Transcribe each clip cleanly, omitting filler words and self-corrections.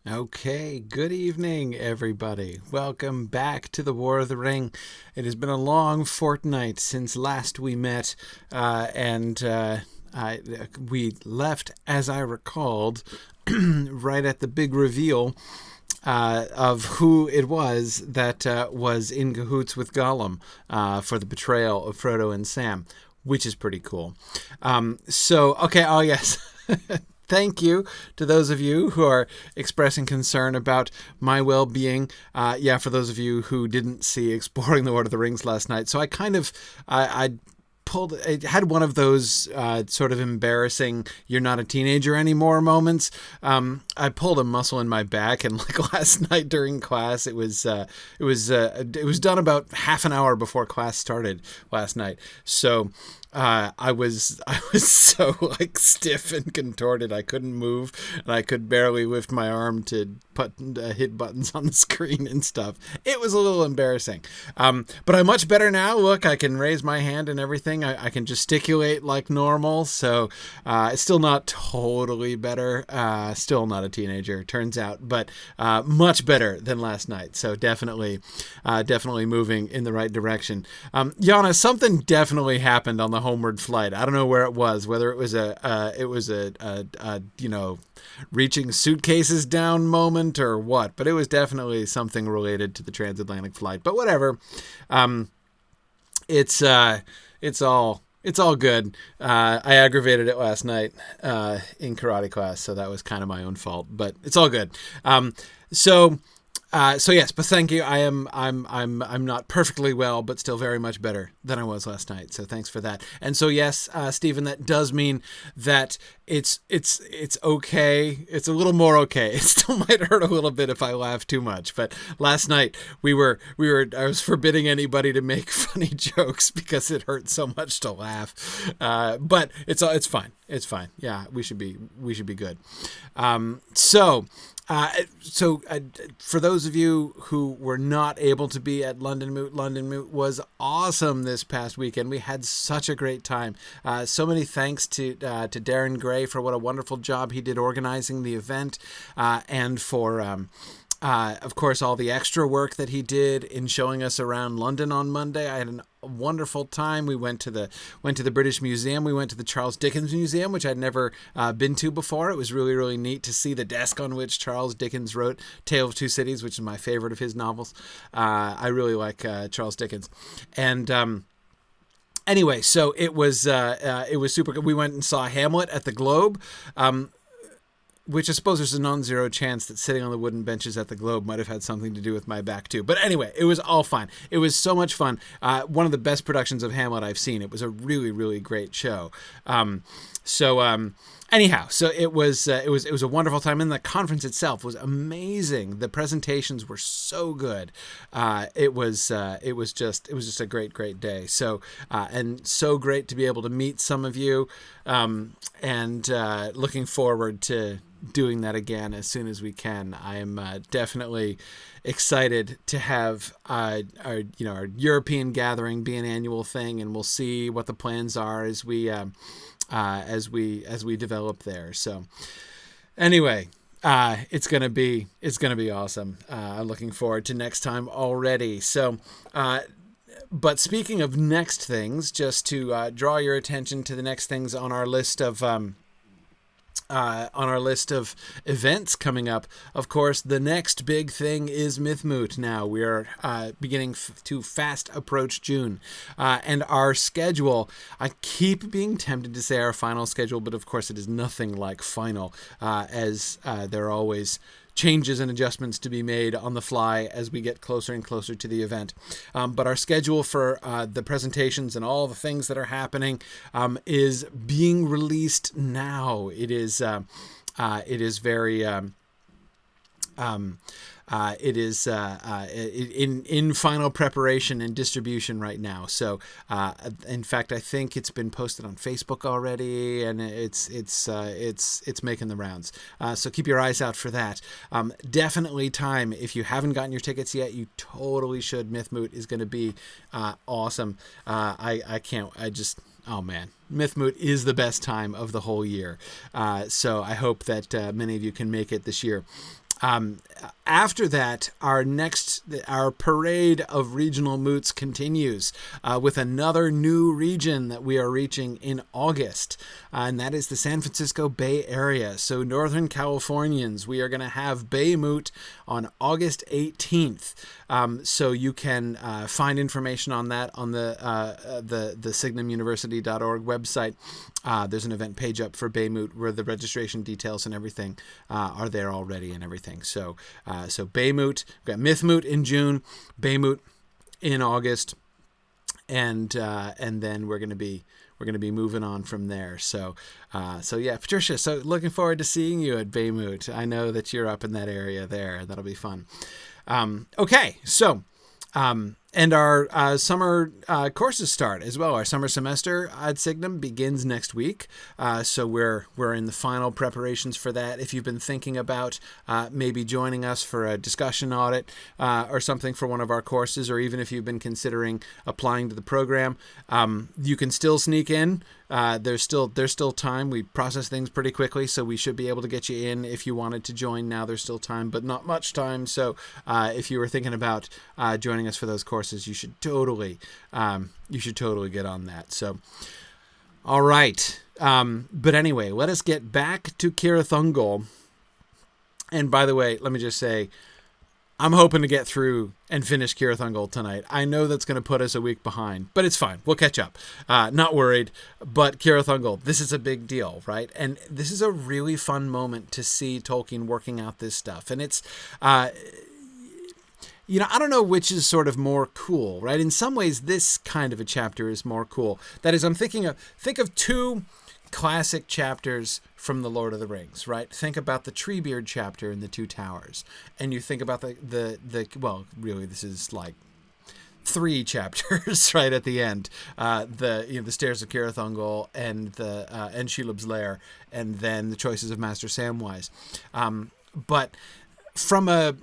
Okay, good evening, everybody. Welcome back to the War of the Ring. It has been a long fortnight since last we met, and we left, as I recalled, right at the big reveal of who it was that was in cahoots with Gollum for the betrayal of Frodo and Sam, which is pretty cool. Okay, oh yes. Thank you to those of you who are expressing concern about my well-being. For those of you who didn't see Exploring the Lord of the Rings last night, so I pulled. It had one of those sort of embarrassing "you're not a teenager anymore" moments. I pulled a muscle in my back, and like last night during class, it was done about half an hour before class started last night. So I was so like stiff and contorted I couldn't move, and I could barely lift my arm to hit buttons on the screen and stuff. It was a little embarrassing, but I'm much better now. Look, I can raise my hand and everything. I can gesticulate like normal. So it's still not totally better. Still not a teenager, turns out, but much better than last night. So definitely moving in the right direction. Yana, something definitely happened on the homeward flight. I don't know where it was, whether it was reaching suitcases down moment or what, but it was definitely something related to the transatlantic flight. But whatever, it's all good. I aggravated it last night in karate class, so that was kind of my own fault. But it's all good. So yes, but thank you. I'm not perfectly well, but still very much better than I was last night. So thanks for that. And so yes, Stephen, that does mean that it's okay. It's a little more okay. It still might hurt a little bit if I laugh too much. But last night I was forbidding anybody to make funny jokes because it hurt so much to laugh. But it's fine. It's fine. Yeah, we should be good. For those of you who were not able to be at London Moot was awesome this past weekend. We had such a great time. So many thanks to Darren Gray for what a wonderful job he did organizing the event, and for of course, all the extra work that he did in showing us around London on Monday. I had a wonderful time. We went to the British Museum. We went to the Charles Dickens Museum, which I'd never been to before. It was really, really neat to see the desk on which Charles Dickens wrote Tale of Two Cities, which is my favorite of his novels. I really like Charles Dickens. And anyway, so it was super good. We went and saw Hamlet at the Globe. Which I suppose there's a non-zero chance that sitting on the wooden benches at the Globe might have had something to do with my back too. But anyway, it was all fine. It was so much fun. One of the best productions of Hamlet I've seen. It was a really, really great show. Anyhow, so it was a wonderful time, and the conference itself was amazing. The presentations were so good. It was just a great day. So and so great to be able to meet some of you, and looking forward to doing that again as soon as we can. I am definitely excited to have our European gathering be an annual thing, and we'll see what the plans are as we develop there. So anyway, it's gonna be awesome. I'm looking forward to next time already. So but speaking of next things, just to draw your attention to the next things on our list of events coming up. Of course, the next big thing is Mythmoot now. We are beginning to fast approach June. And our schedule, I keep being tempted to say our final schedule, but of course it is nothing like final, as there are always changes and adjustments to be made on the fly as we get closer and closer to the event. But our schedule for the presentations and all the things that are happening is being released now. It is very in final preparation and distribution right now. So, in fact, I think it's been posted on Facebook already, and it's making the rounds. So keep your eyes out for that. Definitely time. If you haven't gotten your tickets yet, you totally should. Mythmoot is going to be awesome. Oh man, Mythmoot is the best time of the whole year. So I hope that many of you can make it this year. After that, our parade of regional moots continues with another new region that we are reaching in August, and that is the San Francisco Bay Area. So Northern Californians, we are going to have Bay Moot on August 18th. So you can find information on that on the signumuniversity.org website. There's an event page up for Bay Moot where the registration details and everything are there already and everything. So Bay Moot, we've got Myth Moot in June, Bay Moot in August, and then we're gonna be moving on from there. So yeah, Patricia. So looking forward to seeing you at Bay Moot. I know that you're up in that area there. That'll be fun. Okay, so. And our summer courses start as well. Our summer semester at Signum begins next week, so we're in the final preparations for that. If you've been thinking about maybe joining us for a discussion audit or something for one of our courses, or even if you've been considering applying to the program, you can still sneak in. There's still time. We process things pretty quickly, so we should be able to get you in if you wanted to join. Now there's still time, but not much time. So if you were thinking about joining us for those courses, you should totally get on that. So, all right. But anyway, let us get back to Kirathungol. And by the way, let me just say, I'm hoping to get through and finish Kirathungol tonight. I know that's going to put us a week behind, but it's fine. We'll catch up. Not worried. But Kirathungol, this is a big deal, right? And this is a really fun moment to see Tolkien working out this stuff. And it's, I don't know which is sort of more cool, right? In some ways, this kind of a chapter is more cool. That is, think of two classic chapters from The Lord of the Rings, right? Think about the Treebeard chapter in The Two Towers, and you think about well, really, this is like 3 chapters right at the end. The Stairs of Kirathungol and and Shelob's Lair, and then the choices of Master Samwise. But from a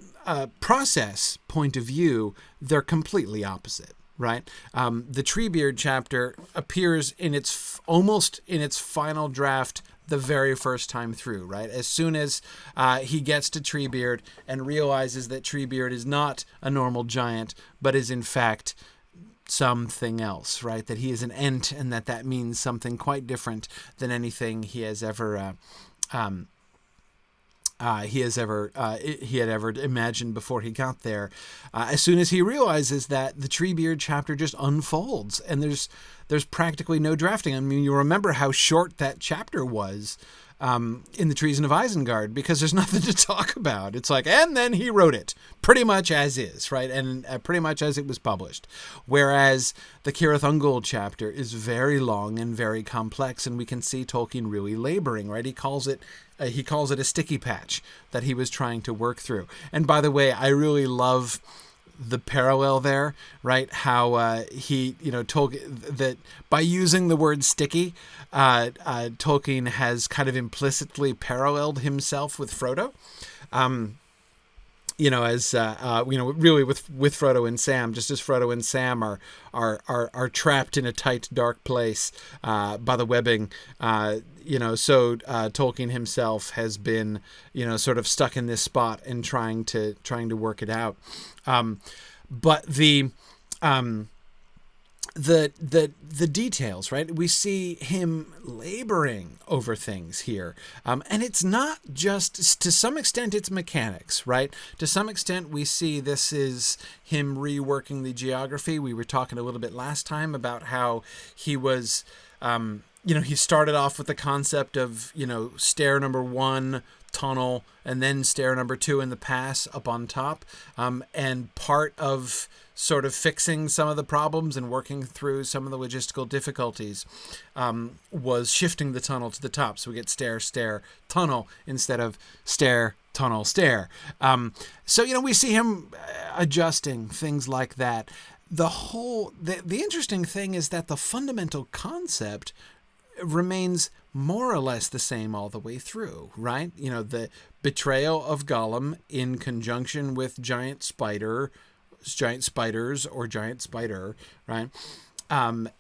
process point of view, they're completely opposite. Right, the Treebeard chapter appears almost in its final draft the very first time through. Right, as soon as he gets to Treebeard and realizes that Treebeard is not a normal giant, but is in fact something else. Right, that he is an Ent, and that means something quite different than anything he has ever. He had ever imagined before he got there. As soon as he realizes that, the Treebeard chapter just unfolds, and there's practically no drafting. I mean, you remember how short that chapter was in the Treason of Isengard, because there's nothing to talk about. It's like, and then he wrote it pretty much as is, right? And pretty much as it was published. Whereas the Kirathungol chapter is very long and very complex, and we can see Tolkien really laboring, right? He calls it a sticky patch that he was trying to work through. And by the way, I really love the parallel there, right? How Tolkien, that by using the word sticky, Tolkien has kind of implicitly paralleled himself with Frodo. Really with Frodo and Sam, just as Frodo and Sam are trapped in a tight, dark place by the webbing. So Tolkien himself has been, sort of stuck in this spot and trying to work it out. But the details, right? We see him laboring over things here. And it's not just, to some extent, it's mechanics, right? To some extent, we see this is him reworking the geography. We were talking a little bit last time about how he was, he started off with the concept of, stair number 1, tunnel, and then stair number 2 in the pass up on top. And part of sort of fixing some of the problems and working through some of the logistical difficulties was shifting the tunnel to the top. So we get stair, stair, tunnel instead of stair, tunnel, stair. So, we see him adjusting things like that. The interesting thing is that the fundamental concept remains more or less the same all the way through, right? The betrayal of Gollum in conjunction with giant spiders or giant spider, right? And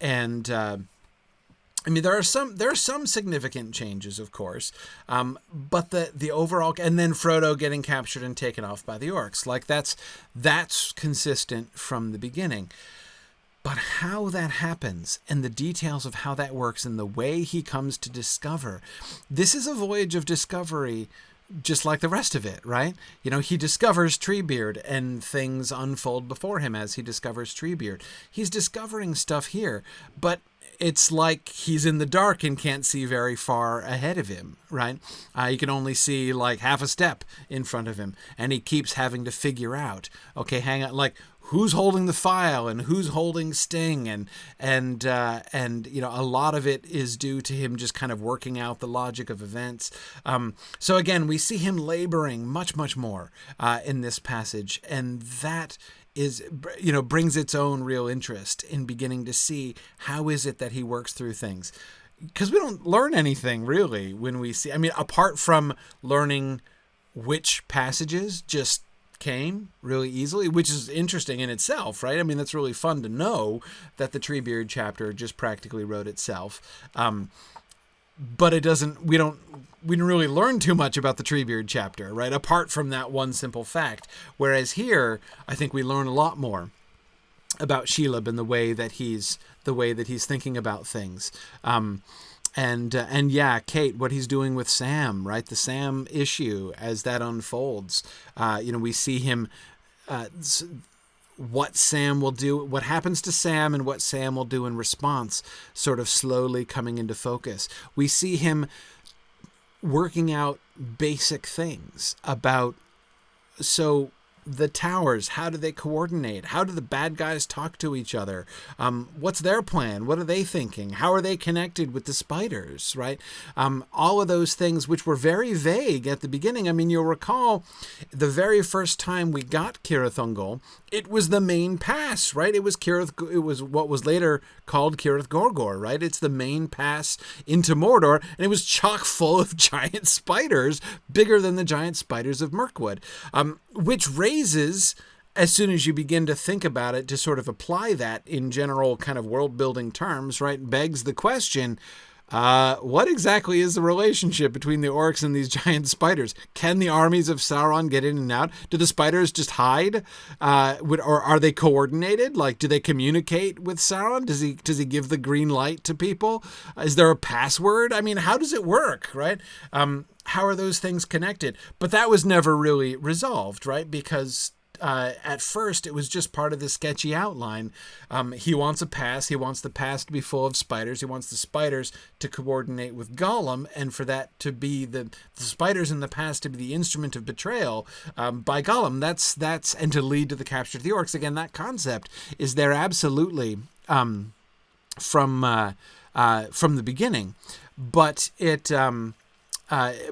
I mean, there are some significant changes, of course, but the overall, and then Frodo getting captured and taken off by the orcs, like that's consistent from the beginning. But how that happens and the details of how that works and the way he comes to discover, this is a voyage of discovery, just like the rest of it, right? You know, he discovers Treebeard and things unfold before him as he discovers Treebeard. He's discovering stuff here, but it's like he's in the dark and can't see very far ahead of him, right? You can only see like half a step in front of him, and he keeps having to figure out, okay, hang on, like, who's holding the file and who's holding Sting, and you know, a lot of it is due to him just kind of working out the logic of events. So again, we see him laboring much more in this passage, and that is, you know, brings its own real interest in beginning to see how is it that he works through things, because we don't learn anything really when we see, I mean, apart from learning which passages just came really easily, which is interesting in itself, right? I mean, that's really fun to know that the Treebeard chapter just practically wrote itself. But it doesn't, we didn't really learn too much about the Treebeard chapter, right? Apart from that one simple fact. Whereas here, I think we learn a lot more about Shelob and the way that he's thinking about things. And yeah, Kate, what he's doing with Sam, right? The Sam issue as that unfolds. You know, we see him, what Sam will do, what happens to Sam and what Sam will do in response, sort of slowly coming into focus. We see him working out basic things about, so the towers, how do they coordinate? How do the bad guys talk to each other? What's their plan? What are they thinking? How are they connected with the spiders, right? All of those things which were very vague at the beginning. I mean, you'll recall the very first time we got Cirith Ungol, it was the main pass, right? It was what was later called Cirith Gorgor, right? It's the main pass into Mordor, and it was chock full of giant spiders, bigger than the giant spiders of Mirkwood, which raises, as soon as you begin to think about it, to sort of apply that in general kind of world building terms, right, begs the question, what exactly is the relationship between the orcs and these giant spiders? Can the armies of Sauron get in and out? Do the spiders just hide? Or are they coordinated? Like, do they communicate with Sauron? Does he give the green light to people? Is there a password? I mean, how does it work, right? How are those things connected? But that was never really resolved, right? Because at first it was just part of the sketchy outline. He wants a pass. He wants the pass to be full of spiders. He wants the spiders to coordinate with Gollum, and for that to be the spiders in the pass to be the instrument of betrayal by Gollum. That's and to lead to the capture of the orcs. Again, that concept is there absolutely from the beginning, but it.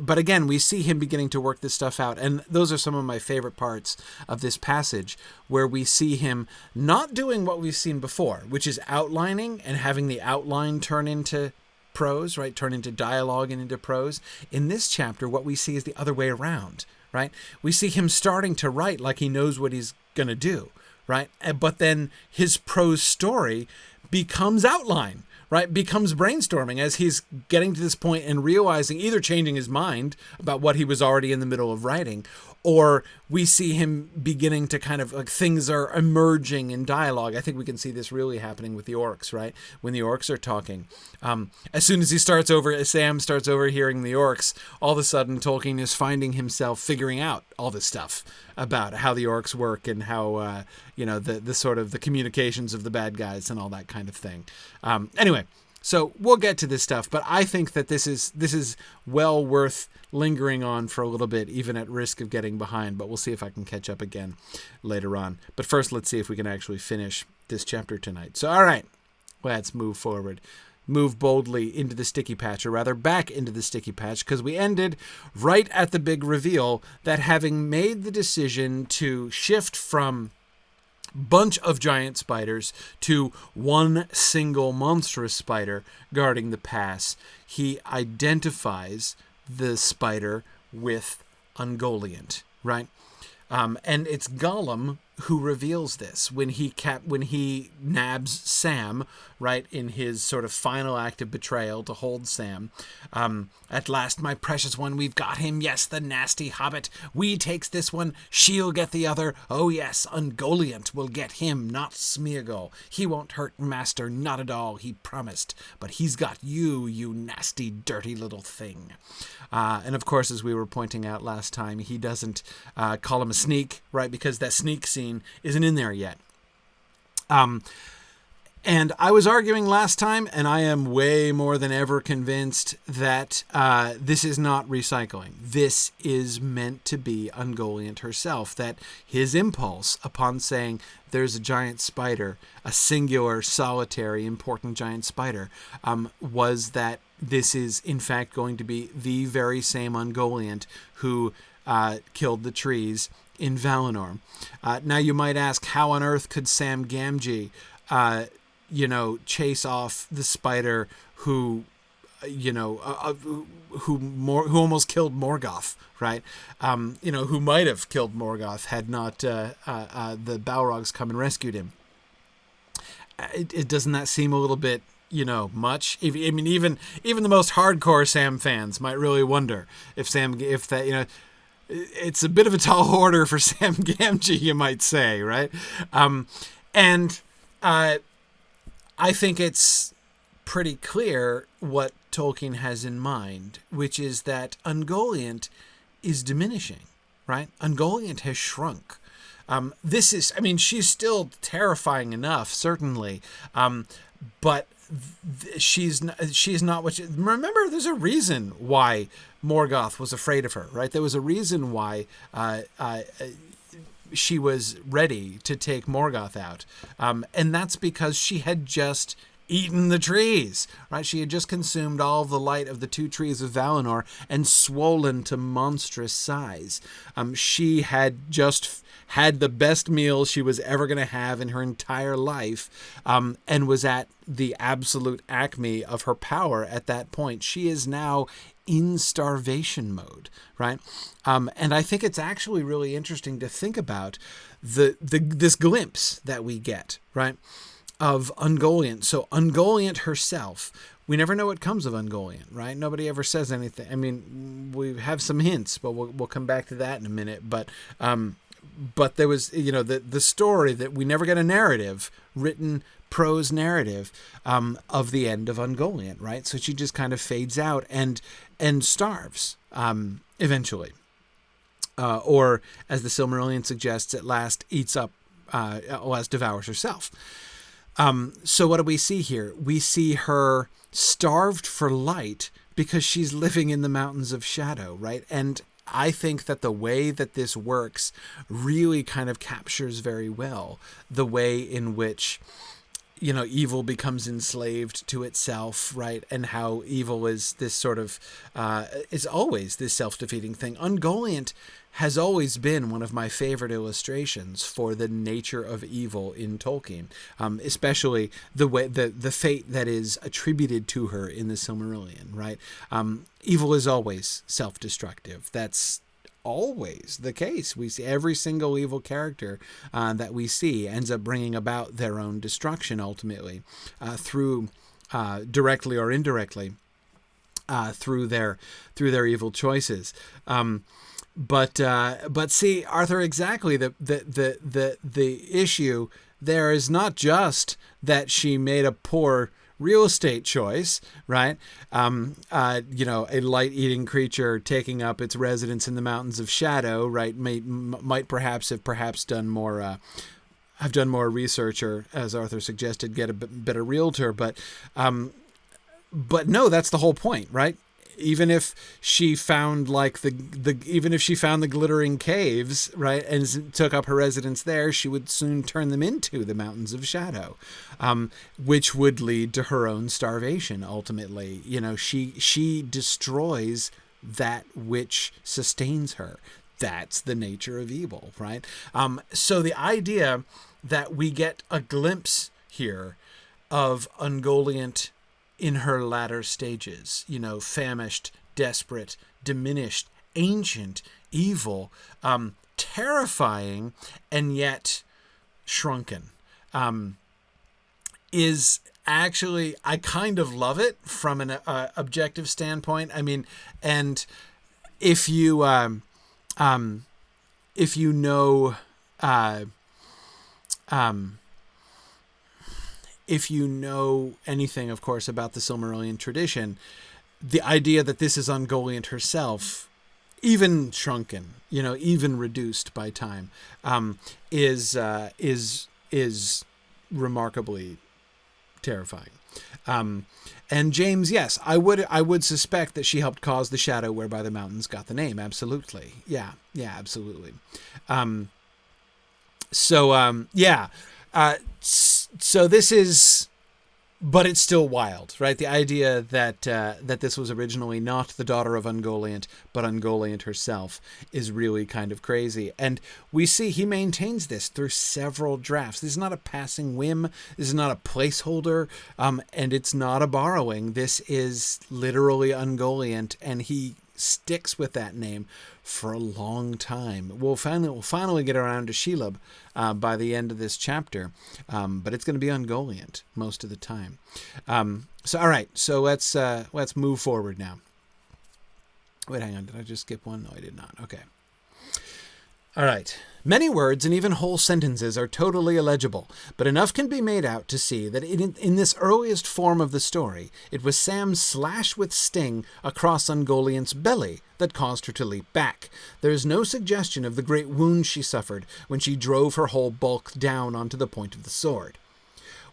But again, we see him beginning to work this stuff out. And those are some of my favorite parts of this passage, where we see him not doing what we've seen before, which is outlining and having the outline turn into prose, right? Turn into dialogue and into prose. In this chapter, what we see is the other way around, right? We see him starting to write like he knows what he's going to do, right? But then his prose story becomes outline, right? Becomes brainstorming as he's getting to this point and realizing, either changing his mind about what he was already in the middle of writing, or we see him beginning to kind of, like, things are emerging in dialogue. I think we can see this really happening with the orcs, right? When the orcs are talking. As soon as Sam starts overhearing the orcs, all of a sudden Tolkien is finding himself figuring out all this stuff about how the orcs work and how, the sort of the communications of the bad guys and all that kind of thing. Anyway, so we'll get to this stuff, but I think that this is well worth lingering on for a little bit, even at risk of getting behind, but we'll see if I can catch up again later on. But first, let's see if we can actually finish this chapter tonight. So, all right, let's move forward. Move boldly into the sticky patch, or rather back into the sticky patch, because we ended right at the big reveal that, having made the decision to shift from bunch of giant spiders to one single monstrous spider guarding the pass, he identifies the spider with Ungoliant, right? And it's Gollum who reveals this when he nabs Sam, right, in his sort of final act of betrayal to hold Sam. At last, my precious one, we've got him. Yes, the nasty hobbit. We takes this one. She'll get the other. Oh yes, Ungoliant will get him, not Smeagol. He won't hurt master, not at all. He promised, but he's got you, you nasty, dirty little thing. And of course, as we were pointing out last time, he doesn't call him a sneak, right? Because that sneak scene isn't in there yet. And I was arguing last time, and I am way more than ever convinced that this is not recycling. This is meant to be Ungoliant herself, that his impulse upon saying there's a giant spider, a singular, solitary, important giant spider, was that this is, in fact, going to be the very same Ungoliant who killed the trees in Valinor. Now, you might ask, how on earth could Sam Gamgee chase off the spider who almost killed Morgoth, right? Who might have killed Morgoth had not the Balrogs come and rescued him. It doesn't that seem a little bit, much? Even the most hardcore Sam fans might really wonder if it's a bit of a tall order for Sam Gamgee, you might say, right? I think it's pretty clear what Tolkien has in mind, which is that Ungoliant is diminishing, right? Ungoliant has shrunk. She's still terrifying enough, certainly, but she's not what remember, there's a reason why Morgoth was afraid of her, right? There was a reason why she was ready to take Morgoth out. And that's because she had just eaten the trees, right? She had just consumed all the light of the two trees of Valinor and swollen to monstrous size. She had just had the best meal she was ever going to have in her entire life, and was at the absolute acme of her power at that point. She is now in starvation mode, right? And I think it's actually really interesting to think about this glimpse that we get, right, of Ungoliant. So Ungoliant herself, we never know what comes of Ungoliant, right? Nobody ever says anything. We have some hints, but we'll come back to that in a minute. But there was, the story that we never get a narrative, written prose narrative of the end of Ungoliant, right? So she just kind of fades out and starves eventually. Or, as the Silmarillion suggests, at last devours herself. So what do we see here? We see her starved for light because she's living in the mountains of shadow, right? And I think that the way that this works really kind of captures very well the way in which, evil becomes enslaved to itself, right? And how evil is this sort of, is always this self-defeating thing. Ungoliant has always been one of my favorite illustrations for the nature of evil in Tolkien, especially the way the fate that is attributed to her in the Silmarillion, right? Evil is always self-destructive. That's always the case. We see every single evil character that we see ends up bringing about their own destruction ultimately, through directly or indirectly, through their evil choices. But see, Arthur, exactly the issue there is not just that she made a poor real estate choice, right? A light-eating creature taking up its residence in the mountains of shadow, right? Might perhaps have done more research, or, as Arthur suggested, get a better realtor. But no, that's the whole point, right? Even if she found the glittering caves, right, and took up her residence there, she would soon turn them into the mountains of shadow, which would lead to her own starvation. Ultimately, she destroys that which sustains her. That's the nature of evil, right? So the idea that we get a glimpse here of Ungoliant in her latter stages, famished, desperate, diminished, ancient, evil, terrifying, and yet shrunken, is actually, I kind of love it from an objective standpoint. I mean, and if you know, if you know anything, of course, about the Silmarillion tradition, the idea that this is Ungoliant herself, even shrunken, even reduced by time, is remarkably terrifying. And James, yes, I would suspect that she helped cause the shadow whereby the mountains got the name. Absolutely. Yeah, absolutely. So this is, but it's still wild, right? The idea that this was originally not the daughter of Ungoliant, but Ungoliant herself is really kind of crazy. And we see he maintains this through several drafts. This is not a passing whim. This is not a placeholder. And it's not a borrowing. This is literally Ungoliant, and he sticks with that name for a long time. We'll finally get around to Shelob by the end of this chapter, but it's going to be Ungoliant most of the time. So all right, so let's move forward now. Wait, hang on, did I just skip one? No, I did not. Okay. All right. Many words and even whole sentences are totally illegible, but enough can be made out to see that in this earliest form of the story, it was Sam's slash with sting across Ungoliant's belly that caused her to leap back. There is no suggestion of the great wound she suffered when she drove her whole bulk down onto the point of the sword.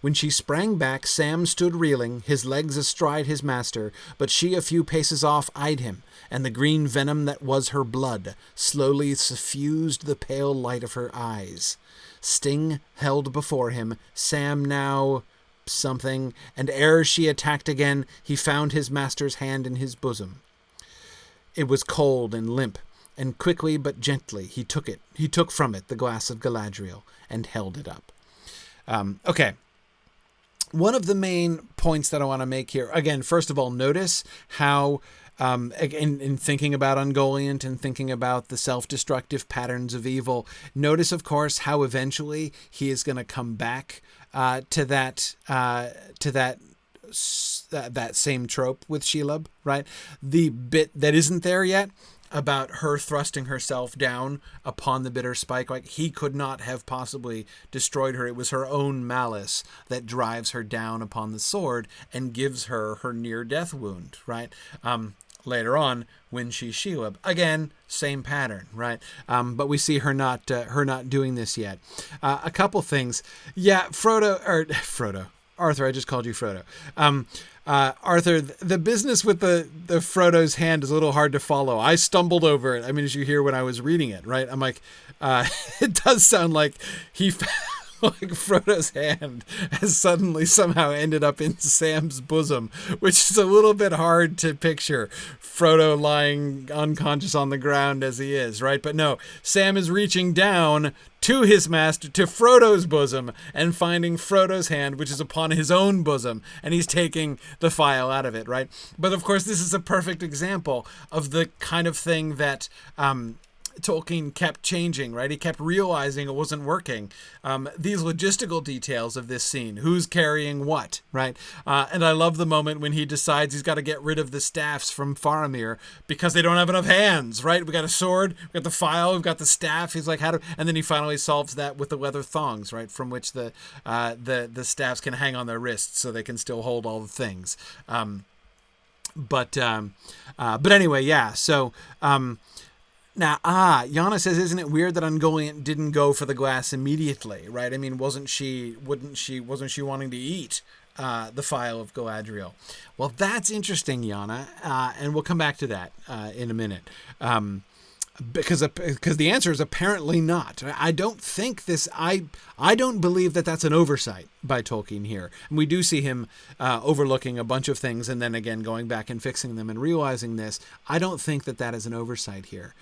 When she sprang back, Sam stood reeling, his legs astride his master, but she a few paces off eyed him, and the green venom that was her blood slowly suffused the pale light of her eyes. Sting held before him, Sam now something, and ere she attacked again, he found his master's hand in his bosom. It was cold and limp, and quickly but gently he took from it the glass of Galadriel and held it up. Okay. One of the main points that I want to make here, again, first of all, notice how, in thinking about Ungoliant and thinking about the self-destructive patterns of evil, notice, of course, how eventually he is going to come back to that same trope with Shelob, right? The bit that isn't there yet, about her thrusting herself down upon the bitter spike, like he could not have possibly destroyed her. It was her own malice that drives her down upon the sword and gives her her near-death wound, right? Later on, when she's Shelob, again, same pattern, right? But we see her not doing this yet. A couple things, yeah. Arthur, I just called you Frodo. Arthur, the business with the Frodo's hand is a little hard to follow. I stumbled over it. I mean, as you hear when I was reading it, right? I'm like, it does sound like like Frodo's hand has suddenly somehow ended up in Sam's bosom, which is a little bit hard to picture Frodo lying unconscious on the ground as he is, right? But no, Sam is reaching down to his master, to Frodo's bosom, and finding Frodo's hand, which is upon his own bosom, and he's taking the file out of it, right? But of course, this is a perfect example of the kind of thing that Tolkien kept changing, right? He kept realizing it wasn't working. These logistical details of this scene, who's carrying what, right? And I love the moment when he decides he's got to get rid of the staffs from Faramir because they don't have enough hands, right? We got a sword, we got the file, we've got the staff. He's like, and then he finally solves that with the leather thongs, right? From which the staffs can hang on their wrists so they can still hold all the things. But anyway, yeah. So, now, Yana says, isn't it weird that Ungoliant didn't go for the glass immediately, right? I mean, wasn't she wanting to eat the file of Galadriel? Well, that's interesting, Yana, and we'll come back to that in a minute. Because the answer is apparently not. I don't think this. I don't believe that that's an oversight by Tolkien here. And we do see him overlooking a bunch of things and then again going back and fixing them and realizing this. I don't think that is an oversight here.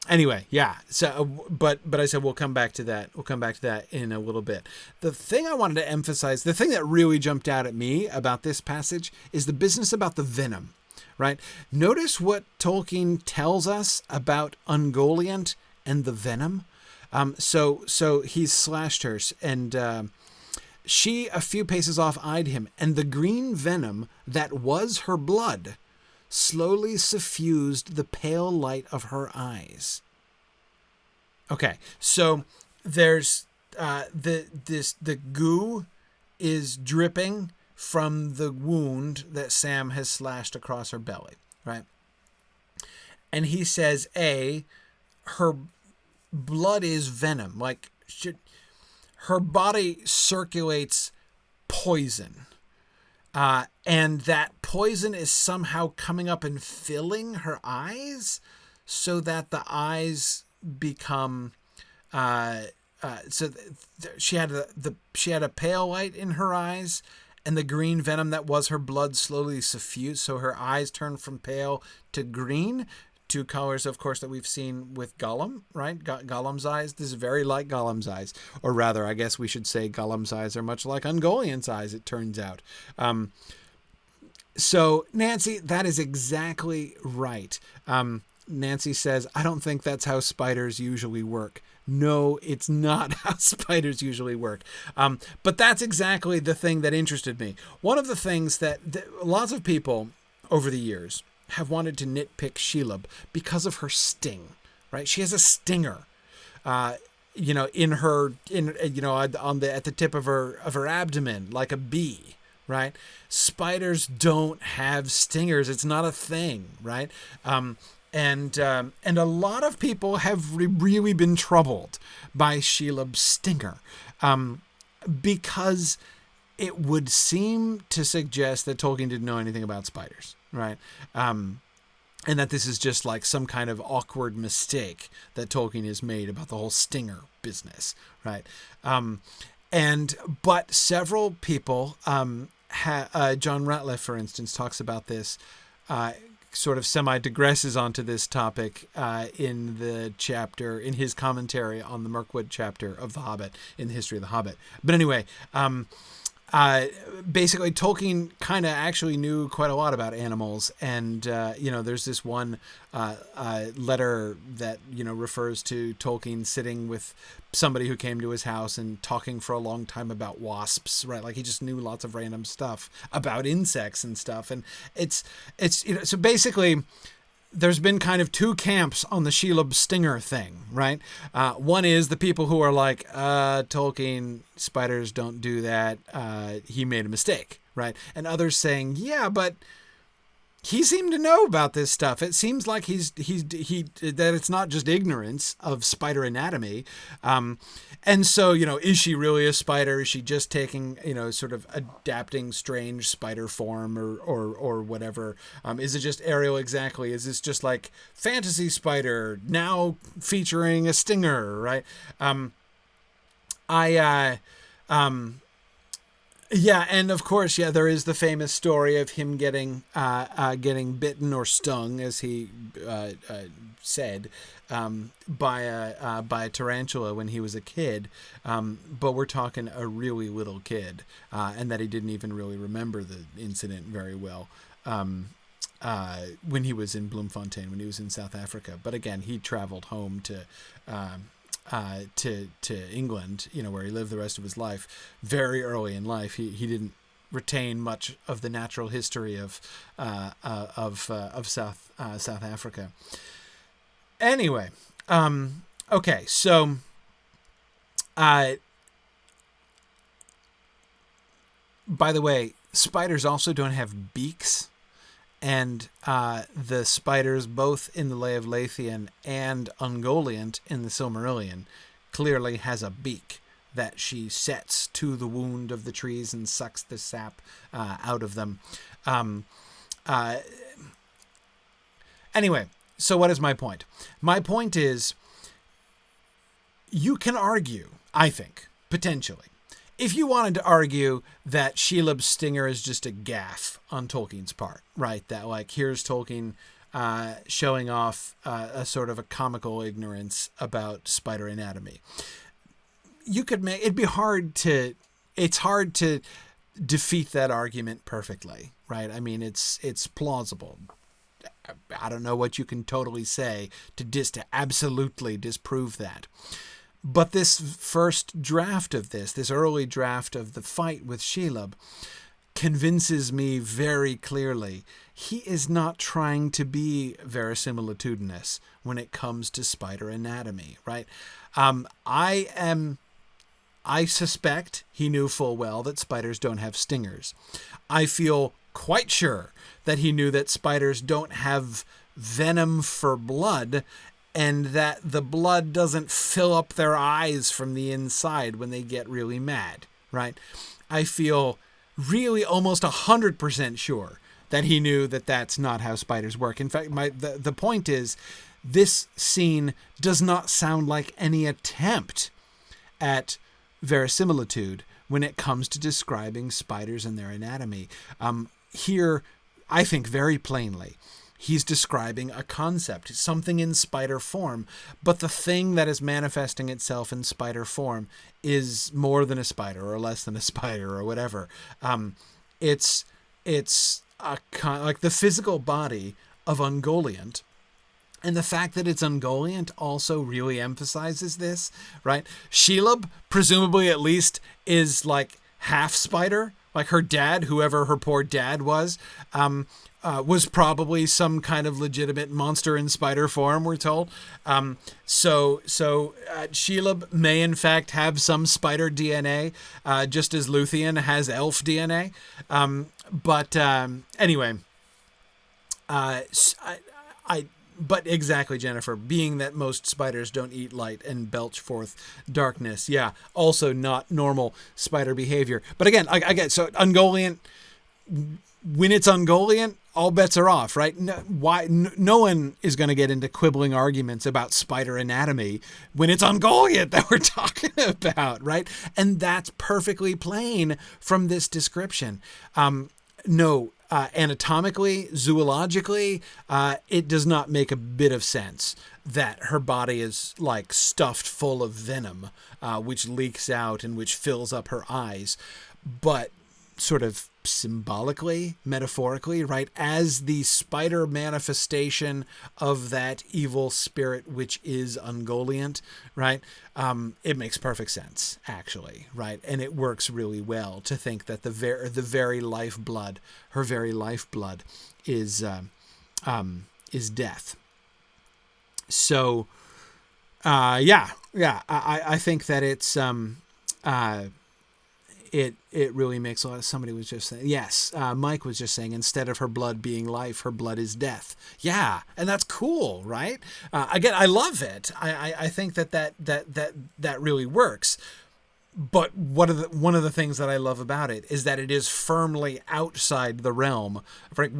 Anyway, yeah. So, but I said we'll come back to that. We'll come back to that in a little bit. The thing I wanted to emphasize, the thing that really jumped out at me about this passage is the business about the venom. Right? Notice what Tolkien tells us about Ungoliant and the venom. So he's slashed her, and she, a few paces off, eyed him, and the green venom that was her blood slowly suffused the pale light of her eyes. Okay, so there's the goo is dripping from the wound that Sam has slashed across her belly, right? And he says, her blood is venom. Like, her body circulates poison. And that poison is somehow coming up and filling her eyes so that the eyes become... she had a pale light in her eyes, and the green venom that was her blood slowly suffused, so her eyes turned from pale to green, two colors, of course, that we've seen with Gollum, right? Gollum's eyes. This is very like Gollum's eyes, or rather, I guess we should say Gollum's eyes are much like Ungoliant's eyes, it turns out. So, Nancy, that is exactly right. Nancy says, I don't think that's how spiders usually work. No, it's not how spiders usually work. But that's exactly the thing that interested me. One of the things that lots of people over the years have wanted to nitpick Shelob because of her sting, right? She has a stinger, at the tip of her abdomen, like a bee, right? Spiders don't have stingers. It's not a thing, right? And a lot of people have really been troubled by Shelob's stinger, because it would seem to suggest that Tolkien didn't know anything about spiders, right? And that this is just like some kind of awkward mistake that Tolkien has made about the whole stinger business, right? But several people, John Ratliff, for instance, talks about this, sort of semi-digresses onto this topic in his commentary on the Mirkwood chapter of The Hobbit, in the history of The Hobbit. But anyway, basically Tolkien kind of actually knew quite a lot about animals, and there's this one letter that refers to Tolkien sitting with somebody who came to his house and talking for a long time about wasps, right? Like, he just knew lots of random stuff about insects and stuff, and it's so basically there's been kind of two camps on the Shelob stinger thing, right? One is the people who are like, Tolkien, spiders don't do that. He made a mistake, right? And others saying, yeah, but he seemed to know about this stuff. It seems like that it's not just ignorance of spider anatomy. And so, is she really a spider? Is she just taking, sort of adapting strange spider form or whatever? Is it just Ariel exactly? Is this just like fantasy spider now featuring a stinger, right? Yeah, and of course, there is the famous story of him getting bitten or stung, as he said, by a tarantula when he was a kid. But we're talking a really little kid, and that he didn't even really remember the incident very well. When he was in Bloemfontein, when he was in South Africa. But again, he traveled home to England, where he lived the rest of his life. Very early in life, he didn't retain much of the natural history of South Africa. Anyway, okay, so by the way, spiders also don't have beaks. And the spiders, both in the Lay of Leithian and Ungoliant in the Silmarillion, clearly has a beak that she sets to the wound of the trees and sucks the sap out of them. Anyway, so what is my point? My point is, you can argue, I think, potentially, if you wanted to argue that Shelob's stinger is just a gaffe on Tolkien's part, right? That, like, here's Tolkien showing off a sort of a comical ignorance about spider anatomy. It's hard to defeat that argument perfectly, right? I mean, it's plausible. I don't know what you can totally say to absolutely disprove that. But this first draft of this early draft of the fight with Shelob, convinces me very clearly he is not trying to be verisimilitudinous when it comes to spider anatomy, right? I suspect he knew full well that spiders don't have stingers. I feel quite sure that he knew that spiders don't have venom for blood, and that the blood doesn't fill up their eyes from the inside when they get really mad, right? I feel really almost 100% sure that he knew that that's not how spiders work. In fact, the point is, this scene does not sound like any attempt at verisimilitude when it comes to describing spiders and their anatomy. Here, I think very plainly, he's describing a concept, something in spider form, but the thing that is manifesting itself in spider form is more than a spider or less than a spider or whatever. It's like the physical body of Ungoliant. And the fact that it's Ungoliant also really emphasizes this, right? Shelob, presumably at least, is like half spider. Like her dad, whoever her poor dad was probably some kind of legitimate monster in spider form, we're told. So Shelob may in fact have some spider DNA, just as Luthien has elf DNA. Anyway, but exactly, Jennifer, being that most spiders don't eat light and belch forth darkness. Yeah, also not normal spider behavior. But again, I get, so Ungoliant, when it's Ungoliant, all bets are off, right? No one is going to get into quibbling arguments about spider anatomy when it's Ungoliant that we're talking about, right? And that's perfectly plain from this description. Anatomically, zoologically, it does not make a bit of sense that her body is like stuffed full of venom, which leaks out and which fills up her eyes. But sort of symbolically, metaphorically, right, as the spider manifestation of that evil spirit which is Ungoliant, right, it makes perfect sense, actually, right, and it works really well to think that the very lifeblood, her very lifeblood, is death. So, I think that it's It really makes a lot of, somebody was just saying, yes, Mike was just saying, instead of her blood being life, her blood is death. Yeah, and that's cool, right? Again, I love it. I think that really works. But one of the things that I love about it is that it is firmly outside the realm. Right?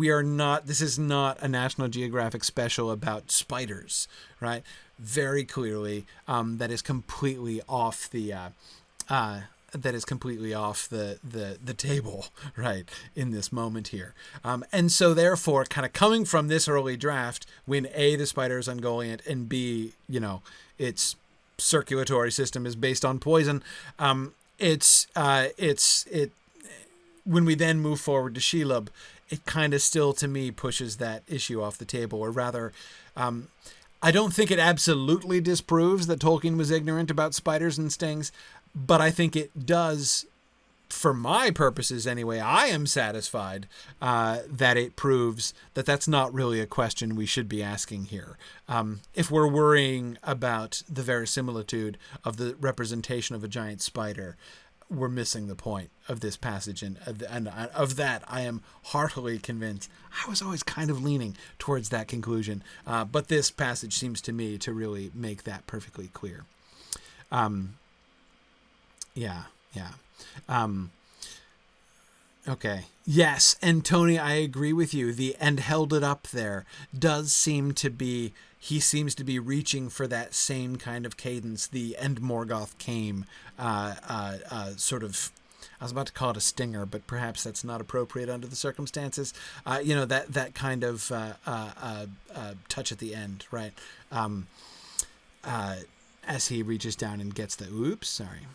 This is not a National Geographic special about spiders, right? Very clearly, that is completely off the table, right, in this moment here. And so therefore, kind of coming from this early draft, when A, the spider is Ungoliant, and B, its circulatory system is based on poison, when we then move forward to Shelob, it kind of still, to me, pushes that issue off the table, or rather, I don't think it absolutely disproves that Tolkien was ignorant about spiders and stings, but I think it does, for my purposes anyway. I am satisfied that it proves that that's not really a question we should be asking here. If we're worrying about the verisimilitude of the representation of a giant spider, we're missing the point of this passage, and of that I am heartily convinced. I was always kind of leaning towards that conclusion, but this passage seems to me to really make that perfectly clear. Okay. Yes. And Tony, I agree with you. The "and held it up there" does seem to be, he seems to be reaching for that same kind of cadence. The "and Morgoth came," sort of, I was about to call it a stinger, but perhaps that's not appropriate under the circumstances. That kind of touch at the end, right? As he reaches down and gets the, oops, sorry.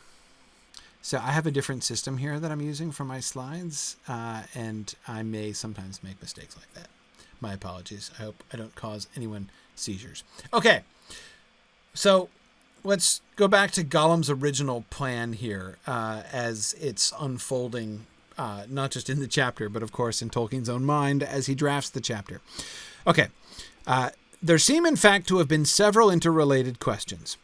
So I have a different system here that I'm using for my slides, and I may sometimes make mistakes like that. My apologies. I hope I don't cause anyone seizures. Okay, so let's go back to Gollum's original plan here as it's unfolding, not just in the chapter, but of course in Tolkien's own mind as he drafts the chapter. Okay, there seem in fact to have been several interrelated questions.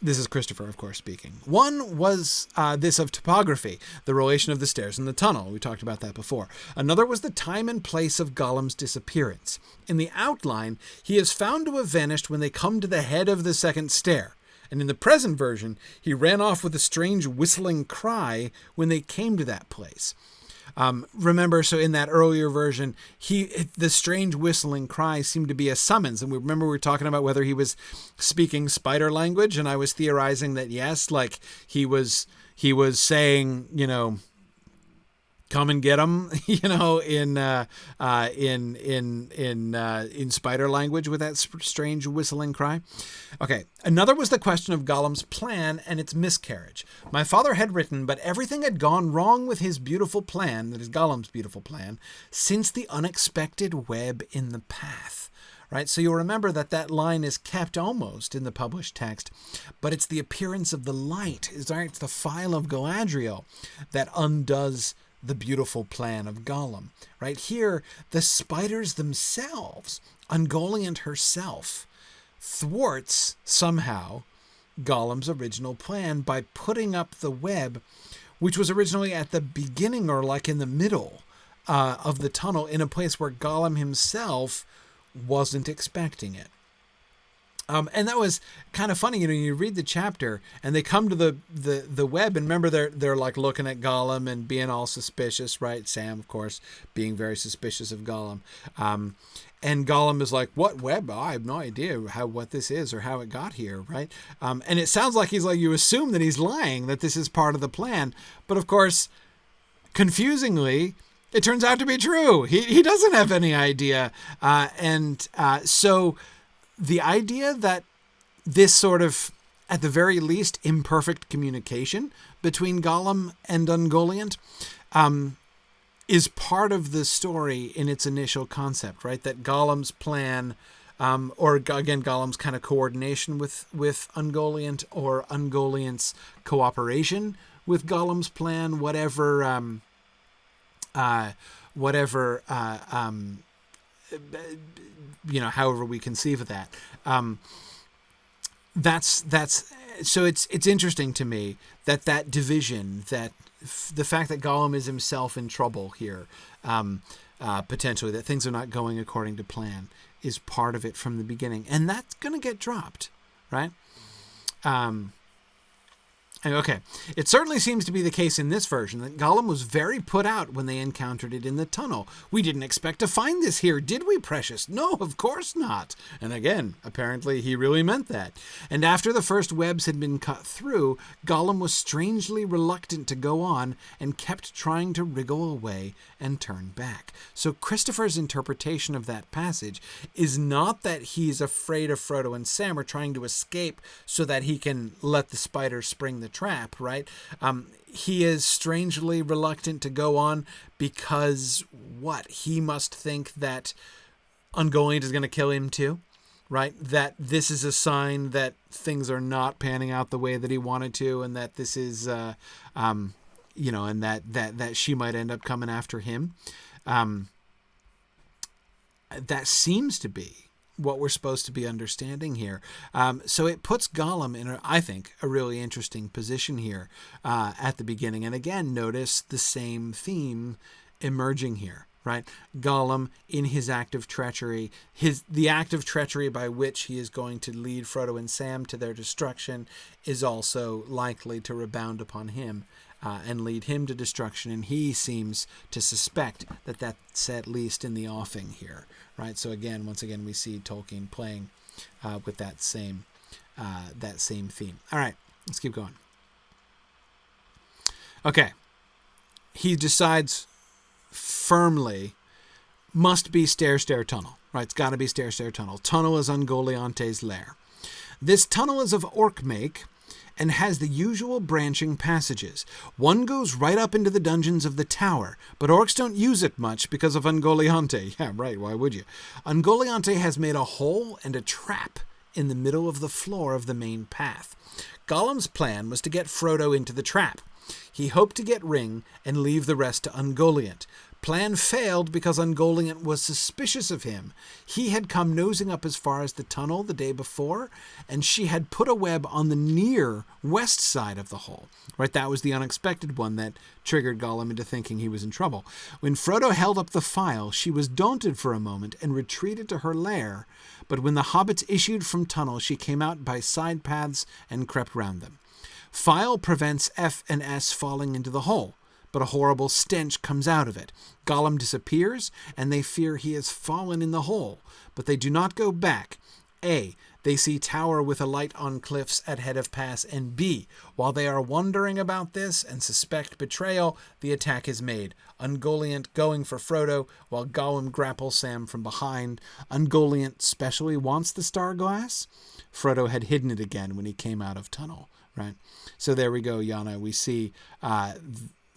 This is Christopher, of course, speaking. One was this of topography, the relation of the stairs and the tunnel. We talked about that before. Another was the time and place of Gollum's disappearance. In the outline, he is found to have vanished when they come to the head of the second stair. And in the present version, he ran off with a strange whistling cry when they came to that place. Remember, so in that earlier version, the strange whistling cry seemed to be a summons. And we were talking about whether he was speaking spider language. And I was theorizing that yes, like he was saying, come and get him, in spider language with that strange whistling cry. Okay, another was the question of Gollum's plan and its miscarriage. My father had written, but everything had gone wrong with his beautiful plan, that is Gollum's beautiful plan, since the unexpected web in the path. Right, so you'll remember that line is kept almost in the published text, but it's the appearance of the light, it's the file of Galadriel that undoes the beautiful plan of Gollum. Right here, the spiders themselves, Ungoliant herself, thwarts somehow Gollum's original plan by putting up the web, which was originally at the beginning or like in the middle of the tunnel in a place where Gollum himself wasn't expecting it. And that was kind of funny, you read the chapter and they come to the web, and remember they're like looking at Gollum and being all suspicious, right? Sam, of course, being very suspicious of Gollum. And Gollum is like, what web? I have no idea what this is or how it got here, right? And it sounds like you assume that he's lying, that this is part of the plan. But of course, confusingly, it turns out to be true. He doesn't have any idea. So the idea that this sort of, at the very least, imperfect communication between Gollum and Ungoliant is part of the story in its initial concept, right? That Gollum's plan, or again, Gollum's kind of coordination with Ungoliant, or Ungoliant's cooperation with Gollum's plan, however we conceive of that. So it's interesting to me that division, that the fact that Gollum is himself in trouble here, potentially, that things are not going according to plan, is part of it from the beginning. And that's going to get dropped, right? Okay, it certainly seems to be the case in this version that Gollum was very put out when they encountered it in the tunnel. We didn't expect to find this here, did we, Precious? No, of course not. And again, apparently he really meant that. And after the first webs had been cut through, Gollum was strangely reluctant to go on and kept trying to wriggle away and turn back. So Christopher's interpretation of that passage is not that he's afraid of Frodo and Sam, or trying to escape so that he can let the spider spring the trap, right? He is strangely reluctant to go on because he must think that Ungoliant is going to kill him too, right? That this is a sign that things are not panning out the way that he wanted to, and that this is, and that she might end up coming after him. That seems to be what we're supposed to be understanding here. So it puts Gollum in, I think, a really interesting position here at the beginning. And again, notice the same theme emerging here, right? Gollum, in his act of treachery, the act of treachery by which he is going to lead Frodo and Sam to their destruction is also likely to rebound upon him and lead him to destruction. And he seems to suspect that that's at least in the offing here, right? So again, once again, we see Tolkien playing with that same theme. All right, let's keep going. Okay, he decides firmly, must be stair tunnel, right? It's got to be stair tunnel. Tunnel is Ungoliante's lair. This tunnel is of orc make, and has the usual branching passages. One goes right up into the dungeons of the tower, but orcs don't use it much because of Ungoliante. Yeah, right, why would you? Ungoliante has made a hole and a trap in the middle of the floor of the main path. Gollum's plan was to get Frodo into the trap. He hoped to get Ring and leave the rest to Ungoliant. Plan failed because Ungoliant was suspicious of him. He had come nosing up as far as the tunnel the day before, and she had put a web on the near west side of the hole. Right, that was the unexpected one that triggered Gollum into thinking he was in trouble. When Frodo held up the file, she was daunted for a moment and retreated to her lair, but when the hobbits issued from tunnel, she came out by side paths and crept round them. File prevents F and S falling into the hole, but a horrible stench comes out of it. Gollum disappears, and they fear he has fallen in the hole, but they do not go back. A, they see tower with a light on cliffs at head of pass, and B, while they are wondering about this and suspect betrayal, the attack is made. Ungoliant going for Frodo, while Gollum grapples Sam from behind. Ungoliant specially wants the star glass. Frodo had hidden it again when he came out of tunnel, right? So there we go, Yana. We see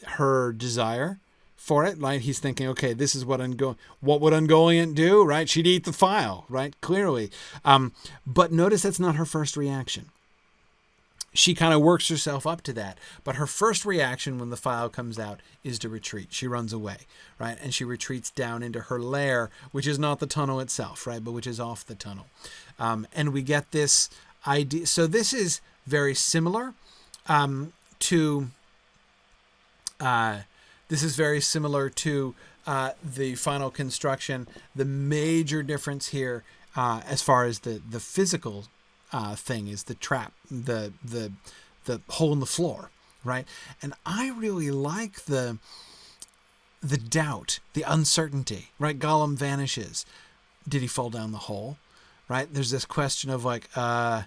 her desire for it, right? He's thinking, okay, this is what would Ungoliant do, right? She'd eat the file, right? Clearly. But notice that's not her first reaction. She kind of works herself up to that. But her first reaction when the file comes out is to retreat. She runs away, right? And she retreats down into her lair, which is not the tunnel itself, right? But which is off the tunnel. And we get this idea. So this is very similar to the final construction. The major difference here, as far as the physical thing, is the trap, the hole in the floor, right? And I really like the doubt, the uncertainty, right? Gollum vanishes. Did he fall down the hole, right? There's this question of like, has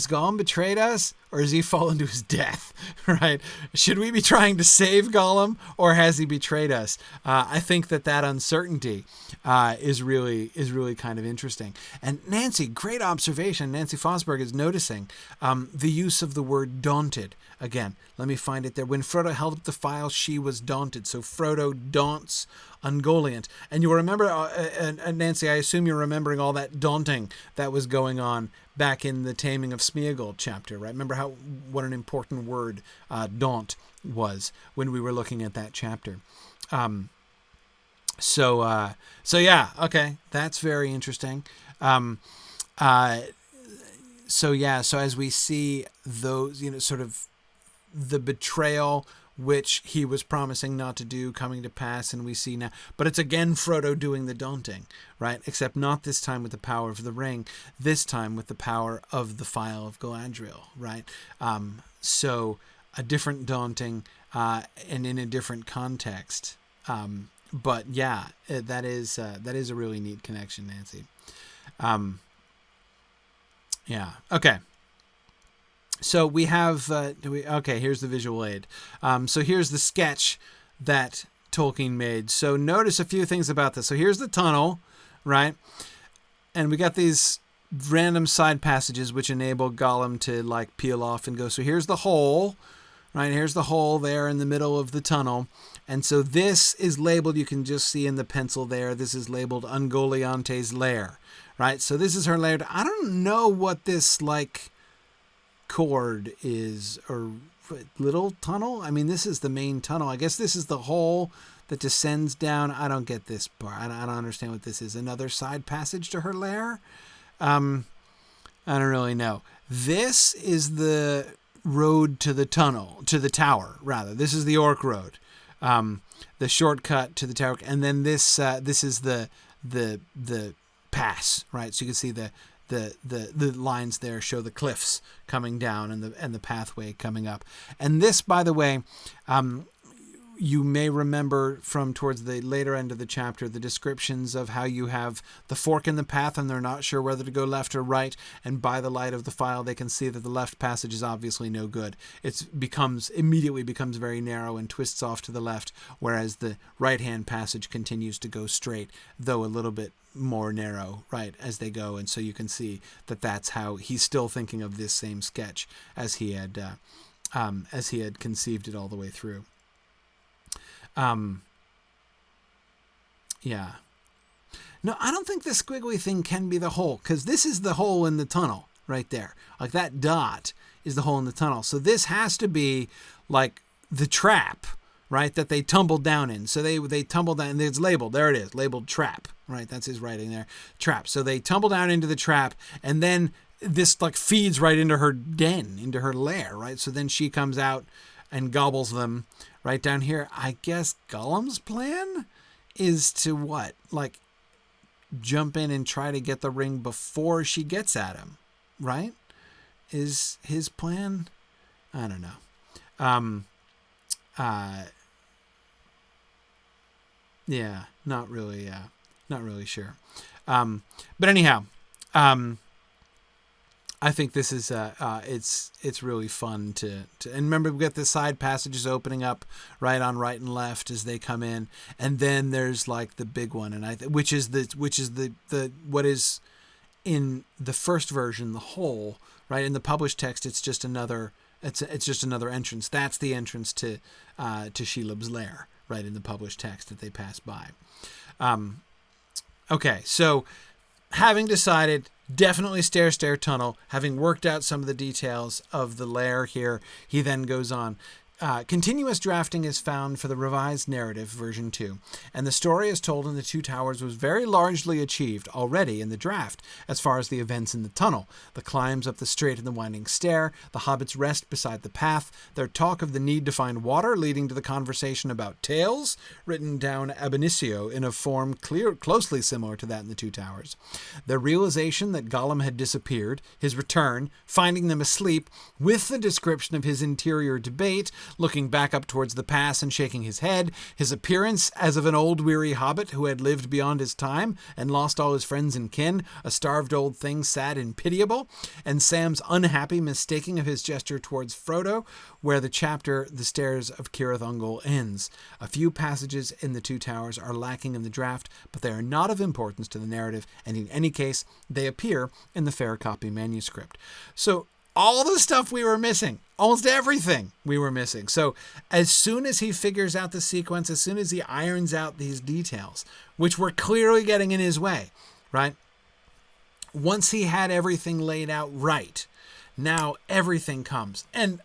Gollum betrayed us, or has he fallen to his death, right? Should we be trying to save Gollum, or has he betrayed us? I think that uncertainty is really kind of interesting. And Nancy, great observation. Nancy Fosberg is noticing the use of the word daunted. Again, let me find it there. When Frodo held up the file, she was daunted. So Frodo daunts Ungoliant. And you remember, Nancy, I assume you're remembering all that daunting that was going on back in the Taming of Smeagol chapter, right? Remember what an important word daunt was when we were looking at that chapter. So yeah, okay, that's very interesting. So as we see those, sort of the betrayal which he was promising not to do coming to pass, and we see now, but it's again Frodo doing the daunting, right? Except not this time with the power of the ring, this time with the power of the file of Galadriel, right? So a different daunting, and in a different context. But yeah, that is a really neat connection, Nancy. Yeah. Okay. So we have, here's the visual aid. So here's the sketch that Tolkien made. So notice a few things about this. So here's the tunnel, right? And we got these random side passages which enable Gollum to like peel off and go. So here's the hole, right? Here's the hole there in the middle of the tunnel. And so this is labeled, you can just see in the pencil there, this is labeled Ungoliante's lair, right? So this is her lair. I don't know what this like cord is, or little tunnel. I mean, this is the main tunnel. I guess this is the hole that descends down. I don't get this part. I don't understand what this is. Another side passage to her lair? I don't really know. This is the road to the tunnel, to the tower, rather. This is the Orc Road. The shortcut to the tower. And then this is the pass, right? So you can see the lines there show the cliffs coming down and the pathway coming up. And this, by the way, you may remember from towards the later end of the chapter the descriptions of how you have the fork in the path and they're not sure whether to go left or right, and by the light of the file they can see that the left passage is obviously no good. It immediately becomes very narrow and twists off to the left, whereas the right-hand passage continues to go straight, though a little bit more narrow, right, as they go. And so you can see that that's how he's still thinking of this same sketch as he had conceived it all the way through. Yeah. No, I don't think the squiggly thing can be the hole, because this is the hole in the tunnel right there. Like that dot is the hole in the tunnel. So this has to be like the trap, right, that they tumbled down in. So they tumbled down, and it's labeled. There it is, labeled trap, right? That's his writing there. Trap. So they tumble down into the trap, and then this like feeds right into her den, into her lair, right? So then she comes out and gobbles them right down here. I guess Gollum's plan is to what? Like jump in and try to get the ring before she gets at him, right? Is his plan? I don't know. Yeah, not really sure. But anyhow, I think this is it's really fun to and remember we got the side passages opening up right on right and left as they come in, and then there's like the big one, and which is the what is in the first version the hole, right? In the published text it's just another entrance. That's the entrance to Shelob's lair, right, in the published text that they pass by. Okay, so having decided definitely stair tunnel, having worked out some of the details of the lair here, he then goes on. Continuous drafting is found for the revised narrative, version 2, and the story as told in The Two Towers was very largely achieved already in the draft, as far as the events in the tunnel, the climbs up the straight and the winding stair, the hobbits' rest beside the path, their talk of the need to find water leading to the conversation about tales, written down ab initio in a form closely similar to that in The Two Towers, their realization that Gollum had disappeared, his return, finding them asleep, with the description of his interior debate, looking back up towards the pass and shaking his head, his appearance as of an old weary hobbit who had lived beyond his time and lost all his friends and kin, a starved old thing sad and pitiable, and Sam's unhappy mistaking of his gesture towards Frodo, where the chapter The Stairs of Cirith Ungol ends. A few passages in The Two Towers are lacking in the draft, but they are not of importance to the narrative, and in any case, they appear in the fair copy manuscript. So all the stuff we were missing, almost everything we were missing. So as soon as he figures out the sequence, as soon as he irons out these details, which were clearly getting in his way, right? Once he had everything laid out right, now everything comes. And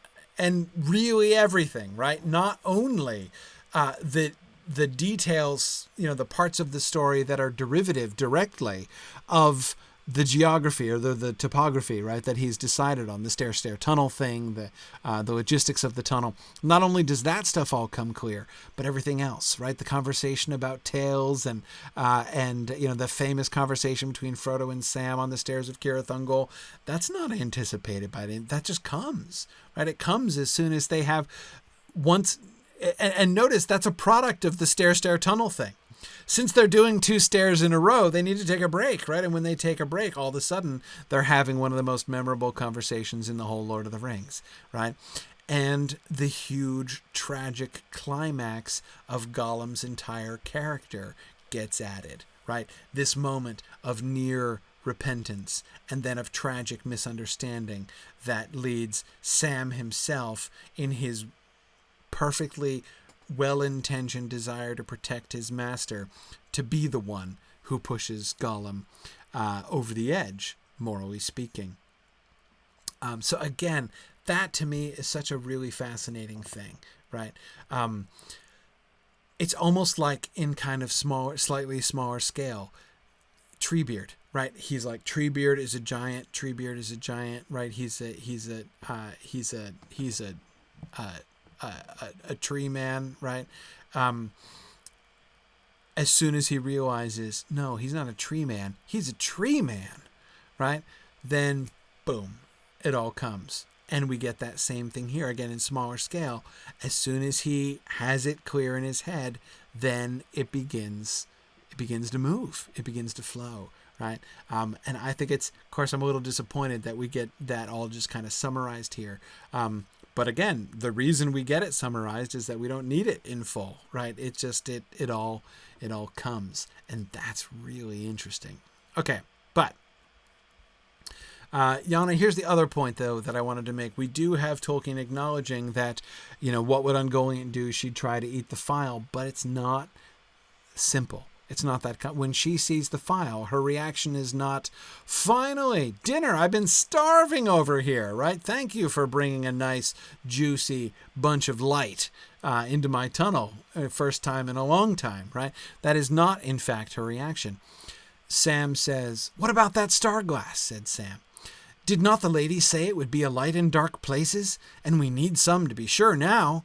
really everything, right? Not only the details, the parts of the story that are derivative directly of the geography or the topography, right, that he's decided on, the stair tunnel thing, the logistics of the tunnel. Not only does that stuff all come clear, but everything else, right? The conversation about tales and the famous conversation between Frodo and Sam on the stairs of Cirith Ungol, that's not anticipated by them. That just comes, right? It comes as soon as they have once, and notice that's a product of the stair tunnel thing. Since they're doing 2 stairs in a row, they need to take a break, right? And when they take a break, all of a sudden, they're having one of the most memorable conversations in the whole Lord of the Rings, right? And the huge, tragic climax of Gollum's entire character gets added, right? This moment of near repentance and then of tragic misunderstanding that leads Sam himself in his perfectly well-intentioned desire to protect his master to be the one who pushes Gollum over the edge, morally speaking. So again, that to me is such a really fascinating thing, right? It's almost like in kind of slightly smaller scale, Treebeard, right? He's like, Treebeard is a giant, right? He's a tree man, right? As soon as he realizes, no, he's not a tree man, he's a tree man, right? Then, boom, it all comes. And we get that same thing here, again in smaller scale. As soon as he has it clear in his head, then it begins to move. It begins to flow, right? And I think of course, I'm a little disappointed that we get that all just kind of summarized here. But again, the reason we get it summarized is that we don't need it in full, right? It just, it all comes. And that's really interesting. Okay, but Yana, here's the other point, though, that I wanted to make. We do have Tolkien acknowledging that, what would Ungoliant do? She'd try to eat the file, but it's not simple. It's not that. When she sees the file, her reaction is not, finally, dinner, I've been starving over here, right? Thank you for bringing a nice, juicy bunch of light into my tunnel. First time in a long time, right? That is not, in fact, her reaction. Sam says, "What about that star glass?" said Sam. "Did not the lady say it would be a light in dark places? And we need some to be sure now."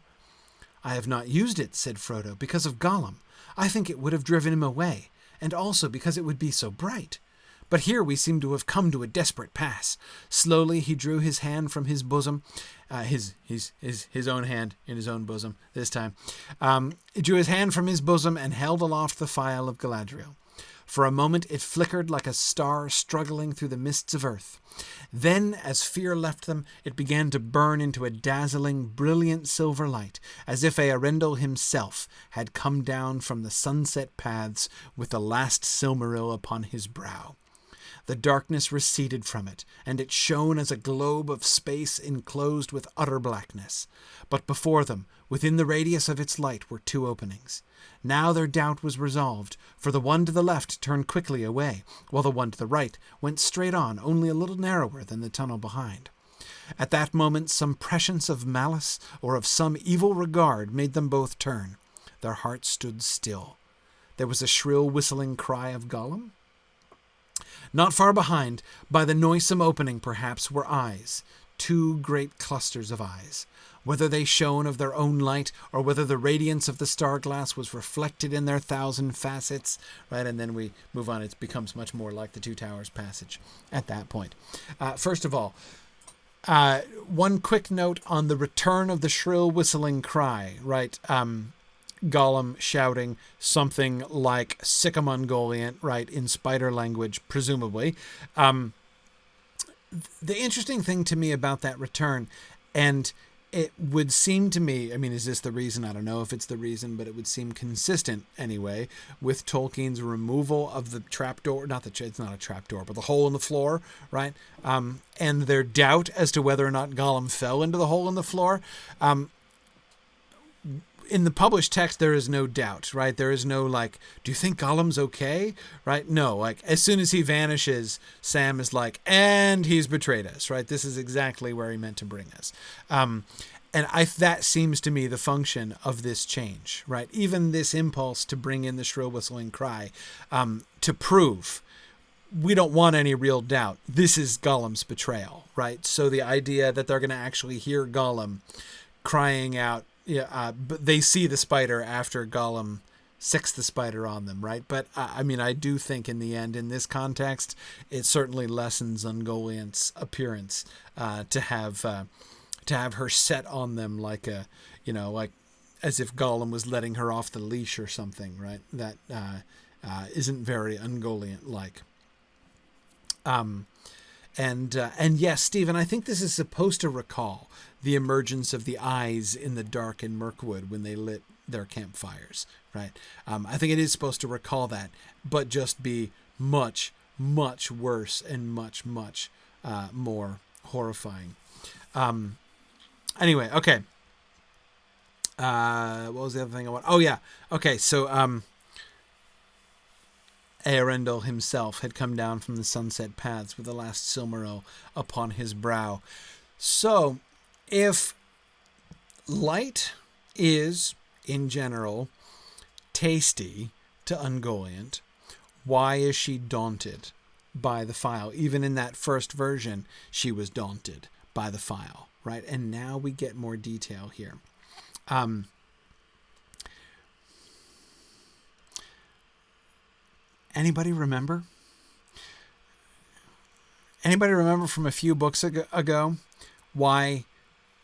"I have not used it," said Frodo, "because of Gollum. I think it would have driven him away, and also because it would be so bright. But here we seem to have come to a desperate pass." Slowly he drew his hand from his bosom, his own hand in his own bosom this time. He drew his hand from his bosom and held aloft the phial of Galadriel. For a moment it flickered like a star struggling through the mists of earth. Then, as fear left them, it began to burn into a dazzling, brilliant silver light, as if Eärendil himself had come down from the sunset paths with the last Silmaril upon his brow. The darkness receded from it, and it shone as a globe of space enclosed with utter blackness. But before them, within the radius of its light, were two openings. Now their doubt was resolved, for the one to the left turned quickly away, while the one to the right went straight on, only a little narrower than the tunnel behind. At that moment some prescience of malice or of some evil regard made them both turn. Their hearts stood still. There was a shrill whistling cry of Gollum. Not far behind, by the noisome opening perhaps, were eyes, two great clusters of eyes. Whether they shone of their own light, or whether the radiance of the star-glass was reflected in their 1,000 facets, right? And then we move on. It becomes much more like the Two Towers passage at that point. First of all, one quick note on the return of the shrill whistling cry, right? Gollum shouting something like Signum Ungoliant, right, in spider language, presumably. The interesting thing to me about that return, and it would seem to me, I mean, is this the reason? I don't know if it's the reason, but it would seem consistent anyway with Tolkien's removal of the trapdoor, it's not a trapdoor, but the hole in the floor, right? And their doubt as to whether or not Gollum fell into the hole in the floor. In the published text, there is no doubt, right? There is no do you think Gollum's okay? Right? No, as soon as he vanishes, Sam is and he's betrayed us, right? This is exactly where he meant to bring us. And that seems to me the function of this change, right? Even this impulse to bring in the shrill whistling cry, to prove we don't want any real doubt. This is Gollum's betrayal, right? So the idea that they're going to actually hear Gollum crying out, but they see the spider after Gollum sicks the spider on them, right? But I mean, I do think in the end, in this context, it certainly lessens Ungoliant's appearance to have her set on them like as if Gollum was letting her off the leash or something, right? That isn't very Ungoliant-like. And yes, Stephen, I think this is supposed to recall the emergence of the eyes in the dark in Mirkwood when they lit their campfires, right? I think it is supposed to recall that, but just be much, much worse and much, much more horrifying. Anyway, okay. What was the other thing I want? Oh, yeah. Okay, so Eärendil himself had come down from the sunset paths with the last Silmaril upon his brow. So, if light is, in general, tasty to Ungoliant, why is she daunted by the file? Even in that first version, she was daunted by the file, right? And now we get more detail here. Anybody remember? Anybody remember from a few books ago why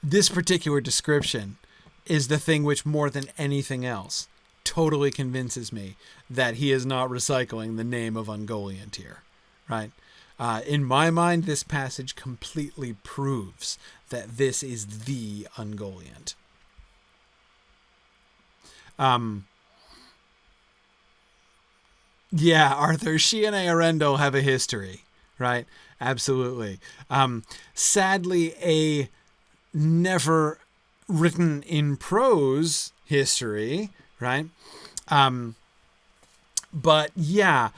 this particular description is the thing which, more than anything else, totally convinces me that he is not recycling the name of Ungoliant here, right? In my mind, this passage completely proves that this is the Ungoliant. Yeah, Arthur, she and Earendel have a history, right? Absolutely. Sadly, a never written in prose history, right? But yeah,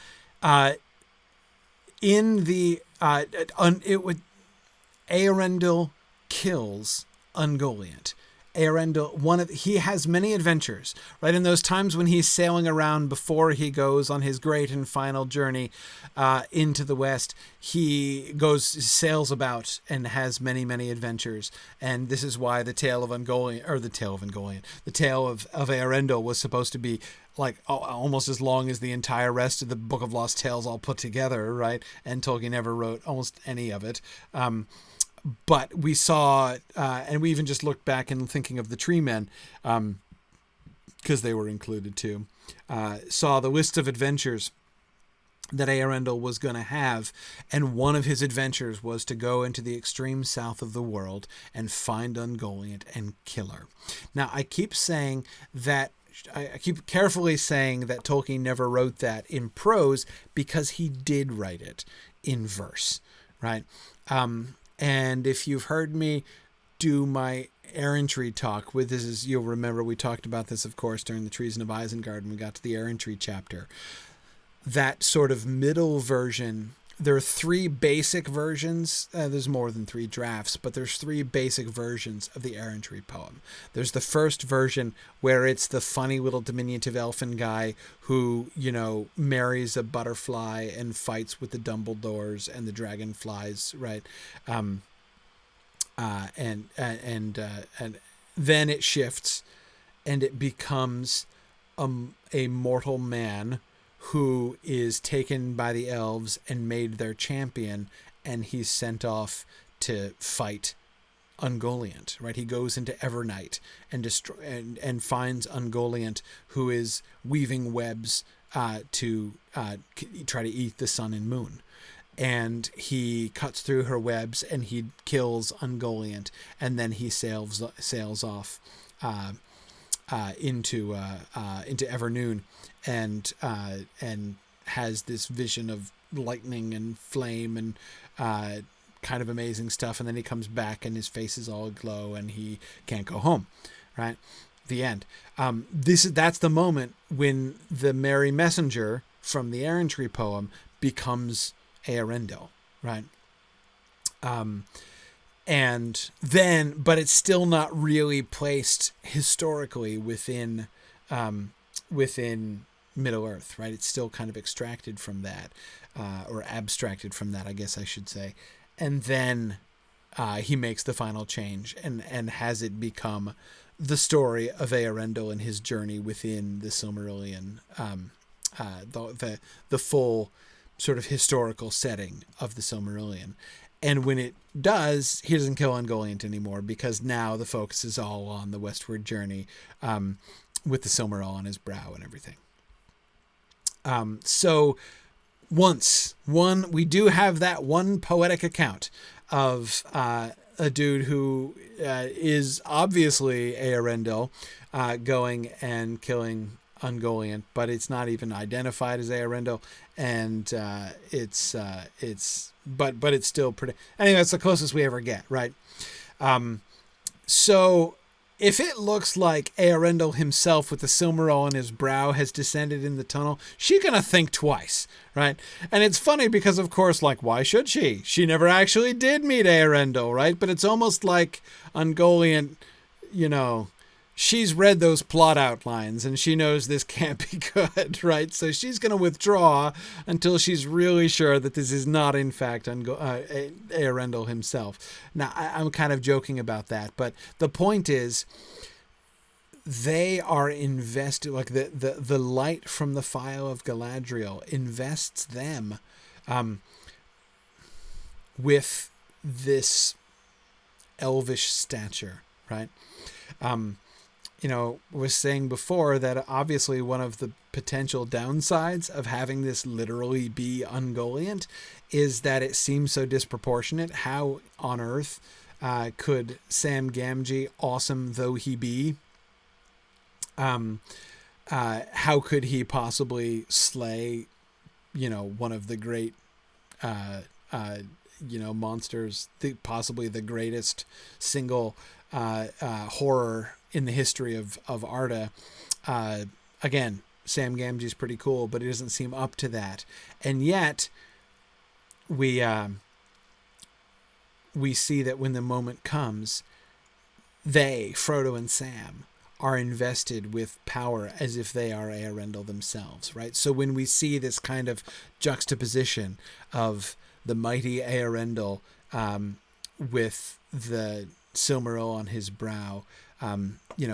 in the Earendel kills Ungoliant. Earendel, he has many adventures, right? In those times when he's sailing around before he goes on his great and final journey into the West, he sails about and has many, many adventures. And this is why the tale of Earendel was supposed to be like almost as long as the entire rest of the Book of Lost Tales all put together, right? And Tolkien never wrote almost any of it. But we saw, and we even just looked back and thinking of the Tree Men, because they were included too, saw the list of adventures that Earendel was going to have. And one of his adventures was to go into the extreme south of the world and find Ungoliant and kill her. Now, I keep carefully saying that Tolkien never wrote that in prose because he did write it in verse, right? And if you've heard me do my errantry talk with this, you'll remember we talked about this, of course, during the Treason of Isengard when we got to the errantry chapter. That sort of middle version, there are three basic versions. There's more than three drafts, but there's three basic versions of the errantry poem. There's the first version where it's the funny little diminutive elfin guy who, marries a butterfly and fights with the Dumbledores and the dragonflies, right? And then it shifts and it becomes a mortal man who is taken by the elves and made their champion, and he's sent off to fight Ungoliant, right? He goes into Evernight and finds Ungoliant, who is weaving webs to try to eat the sun and moon. And he cuts through her webs and he kills Ungoliant, and then he sails off into Evernoon and has this vision of lightning and flame and kind of amazing stuff, and then he comes back and his face is all aglow and he can't go home, right? The end. That's the moment when the merry messenger from the errantry poem becomes Earendel, right? And then, but it's still not really placed historically within Middle-earth, right? It's still kind of extracted from that, or abstracted from that, I guess I should say. And then he makes the final change and has it become the story of Earendel and his journey within the Silmarillion, the full sort of historical setting of the Silmarillion. And when it does, he doesn't kill Ungoliant anymore, because now the focus is all on the westward journey, with the Silmaril on his brow and everything. So we do have that one poetic account of a dude who is obviously Earendel going and killing Ungoliant, but it's not even identified as Earendel, and but it's still pretty. Anyway, that's the closest we ever get, right? So if it looks like Earendel himself with the Silmaril on his brow has descended in the tunnel, she's gonna think twice, right? And it's funny because, of course, like, why should she? She never actually did meet Earendel, right? But it's almost like Ungoliant, she's read those plot outlines and she knows this can't be good, right? So she's going to withdraw until she's really sure that this is not, in fact, Earendel himself. Now, I'm kind of joking about that, but the point is, they are invested, like the light from the file of Galadriel invests them with this elvish stature, right? Was saying before that obviously one of the potential downsides of having this literally be Ungoliant is that it seems so disproportionate. How on earth could Sam Gamgee, awesome though he be, how could he possibly slay, one of the great, monsters, possibly the greatest single horror in the history of Arda. Again, Sam Gamgee's pretty cool, but it doesn't seem up to that. And yet we see that when the moment comes, they, Frodo and Sam, are invested with power as if they are Eärendil themselves, right? So when we see this kind of juxtaposition of the mighty Eärendil with the Silmaril on his brow,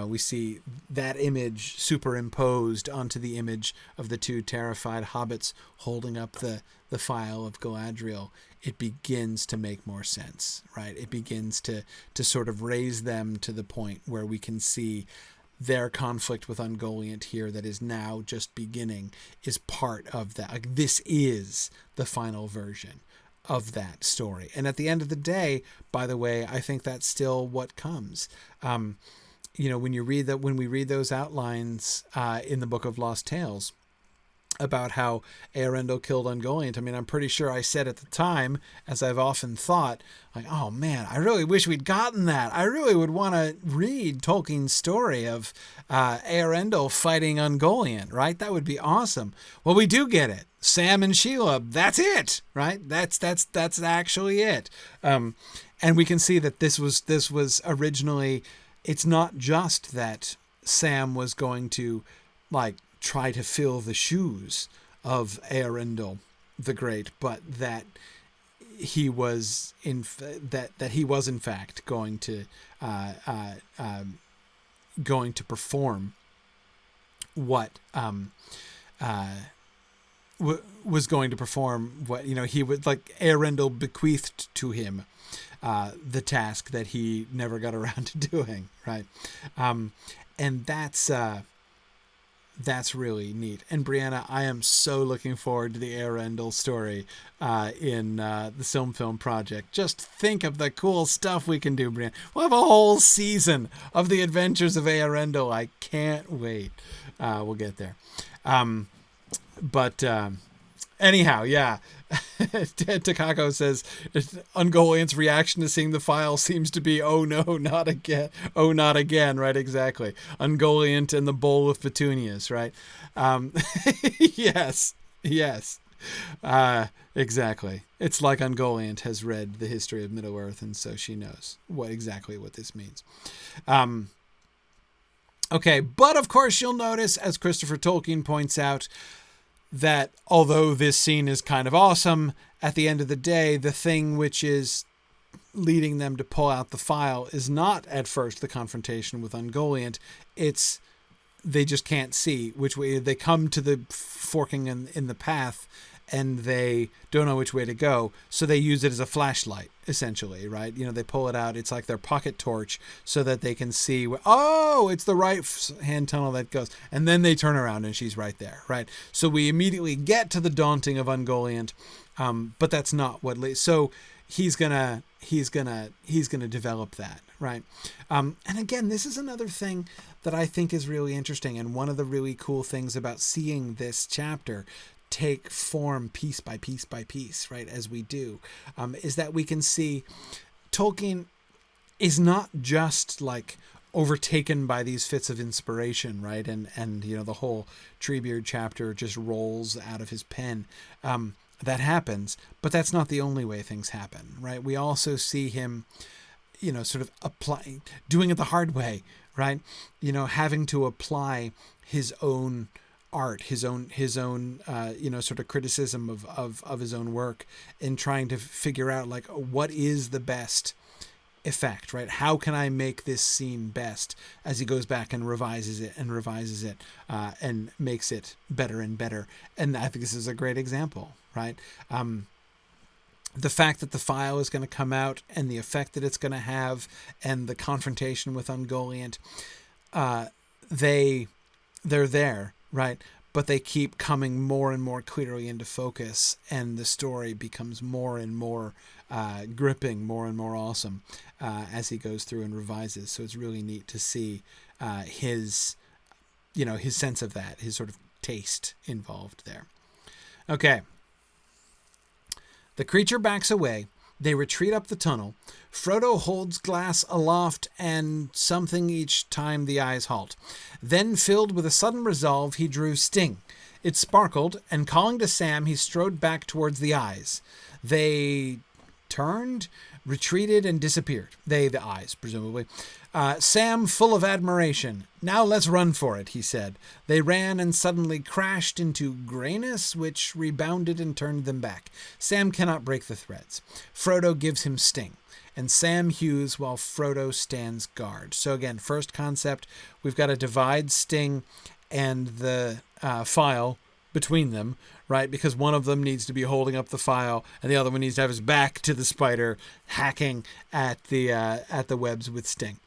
we see that image superimposed onto the image of the two terrified hobbits holding up the file of Galadriel. It begins to make more sense, right? It begins to sort of raise them to the point where we can see their conflict with Ungoliant here that is now just beginning is part of that. Like, this is the final version of that story. And at the end of the day, by the way, I think that's still what comes. When we read those outlines in the Book of Lost Tales about how Eärendil killed Ungoliant, I mean, I'm pretty sure I said at the time, as I've often thought, like, oh man, I really wish we'd gotten that. I really would want to read Tolkien's story of Eärendil fighting Ungoliant, right? That would be awesome. Well, we do get it. Sam and Shelob, that's it, right? That's actually it. And we can see that this was originally, it's not just that Sam was going to try to fill the shoes of Eärendil the Great, but that he was in fact going to perform what was going to perform what he would, Eärendil bequeathed to him the task that he never got around to doing, right? And that's really neat. And Brianna, I am so looking forward to the Eärendil story in the Film Project. Just think of the cool stuff we can do, Brianna. We'll have a whole season of the adventures of Eärendil. I can't wait. We'll get there. Anyhow, yeah. Takako says Ungoliant's reaction to seeing the file seems to be, oh no, not again. Oh, not again. Right, exactly. Ungoliant and the bowl of petunias, right? Yes. Exactly. It's like Ungoliant has read the history of Middle-earth, and so she knows exactly what this means. Okay, but of course you'll notice, as Christopher Tolkien points out, that although this scene is kind of awesome, at the end of the day, the thing which is leading them to pull out the file is not at first the confrontation with Ungoliant. It's they just can't see which way. They come to the forking in the path and they don't know which way to go. So they use it as a flashlight, essentially, right? They pull it out. It's like their pocket torch so that they can see, it's the right hand tunnel that goes. And then they turn around and she's right there, right? So we immediately get to the daunting of Ungoliant, but that's not what... So he's gonna develop that, right? And again, this is another thing that I think is really interesting. And one of the really cool things about seeing this chapter take form piece by piece by piece, right, as we do, is that we can see Tolkien is not just overtaken by these fits of inspiration, right, and the whole Treebeard chapter just rolls out of his pen. That happens, but that's not the only way things happen, right? We also see him, sort of doing it the hard way, right? Having to apply his own art, his own sort of criticism of his own work, and trying to figure out what is the best effect, right? How can I make this scene best, as he goes back and revises it and makes it better and better. And I think this is a great example, right? the fact that the file is going to come out and the effect that it's going to have and the confrontation with Ungoliant, they're there, right? But they keep coming more and more clearly into focus, and the story becomes more and more gripping, more and more awesome as he goes through and revises. So it's really neat to see his sense of that, his sort of taste involved there. Okay. The creature backs away. They retreat up the tunnel. Frodo holds glass aloft and something each time the eyes halt. Then, filled with a sudden resolve, he drew Sting. It sparkled, and calling to Sam, he strode back towards the eyes. They turned, retreated, and disappeared. They, the eyes, presumably. Sam, full of admiration. "Now let's run for it," he said. They ran and suddenly crashed into grayness, which rebounded and turned them back. Sam cannot break the threads. Frodo gives him Sting, and Sam hews while Frodo stands guard. So again, first concept, we've got to divide Sting and the file between them, right? Because one of them needs to be holding up the file, and the other one needs to have his back to the spider, hacking at the webs with Sting.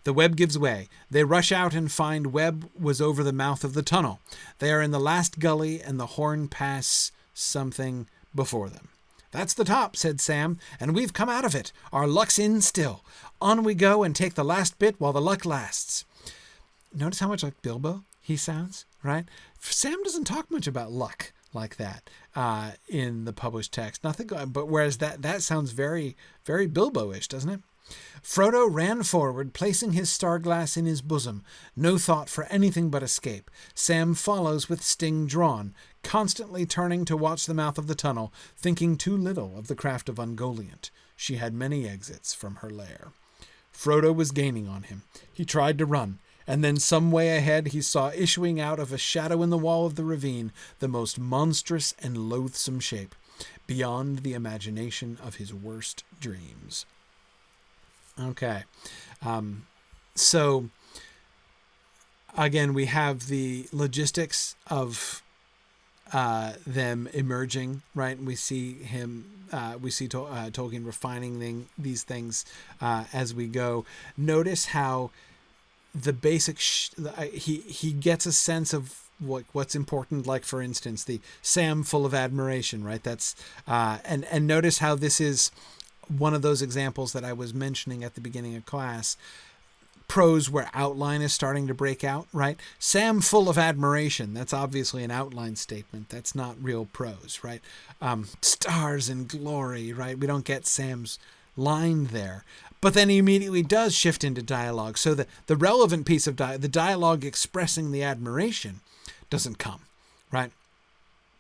The web gives way. They rush out and find Webb was over the mouth of the tunnel. They are in the last gully, and the horn pass something before them. "That's the top," said Sam, "and we've come out of it. Our luck's in still. On we go and take the last bit while the luck lasts." Notice how much like Bilbo he sounds, right? Sam doesn't talk much about luck like that in the published text. Nothing, but whereas that sounds very, very Bilbo-ish, doesn't it? Frodo ran forward, placing his star-glass in his bosom, no thought for anything but escape. Sam follows with Sting drawn, constantly turning to watch the mouth of the tunnel, thinking too little of the craft of Ungoliant. She had many exits from her lair. Frodo was gaining on him. He tried to run, and then some way ahead he saw issuing out of a shadow in the wall of the ravine the most monstrous and loathsome shape, beyond the imagination of his worst dreams. Okay. So, again, we have the logistics of them emerging, right? We see him, Tolkien refining these things as we go. Notice how the basic, he gets a sense of what's important, like, for instance, the Sam full of admiration, right? That's, and notice how this is one of those examples that I was mentioning at the beginning of class, prose where outline is starting to break out, right? Sam full of admiration, that's obviously an outline statement. That's not real prose, right? Stars and glory, right? We don't get Sam's line there. But then he immediately does shift into dialogue. So the relevant piece of the dialogue expressing the admiration doesn't come, right?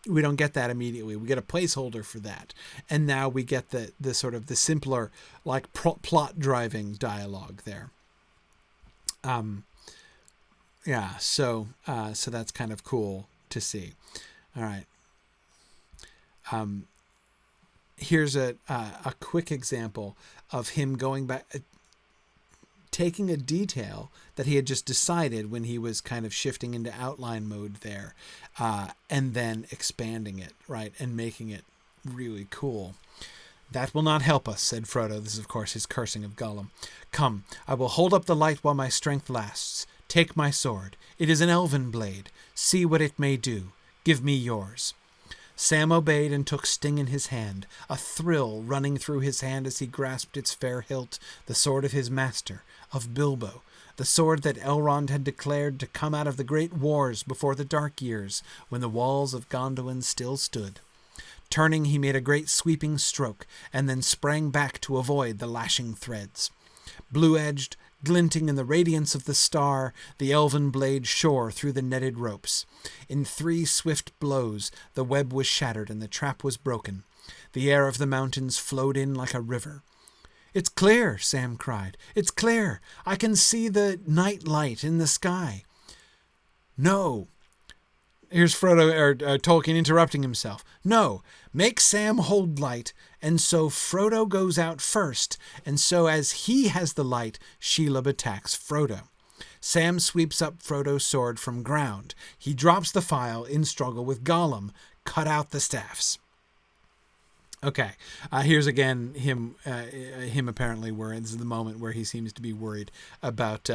We don't get that immediately. We get a placeholder for that. And now we get the sort of the simpler, like, plot driving dialogue there. So that's kind of cool to see. All right. Here's a quick example of him going back, taking a detail that he had just decided when he was kind of shifting into outline mode there, and then expanding it, right, and making it really cool. "That will not help us," said Frodo. This is, of course, his cursing of Gollum. "Come, I will hold up the light while my strength lasts. Take my sword. It is an elven blade. See what it may do. Give me yours." Sam obeyed and took Sting in his hand, a thrill running through his hand as he grasped its fair hilt, the sword of his master, of Bilbo, the sword that Elrond had declared to come out of the great wars before the Dark Years, when the walls of Gondolin still stood. Turning, he made a great sweeping stroke, and then sprang back to avoid the lashing threads. Blue-edged, glinting in the radiance of the star, the elven blade shore through the netted ropes. In 3 swift blows, the web was shattered and the trap was broken. The air of the mountains flowed in like a river. "It's clear," Sam cried. "It's clear. I can see the night light in the sky." "No." Here's Tolkien interrupting himself. "No, make Sam hold light, and so Frodo goes out first, and so as he has the light, Shelob attacks Frodo. Sam sweeps up Frodo's sword from ground. He drops the file in struggle with Gollum. Cut out the staffs." Okay. Here's again him apparently worried. This is the moment where he seems to be worried about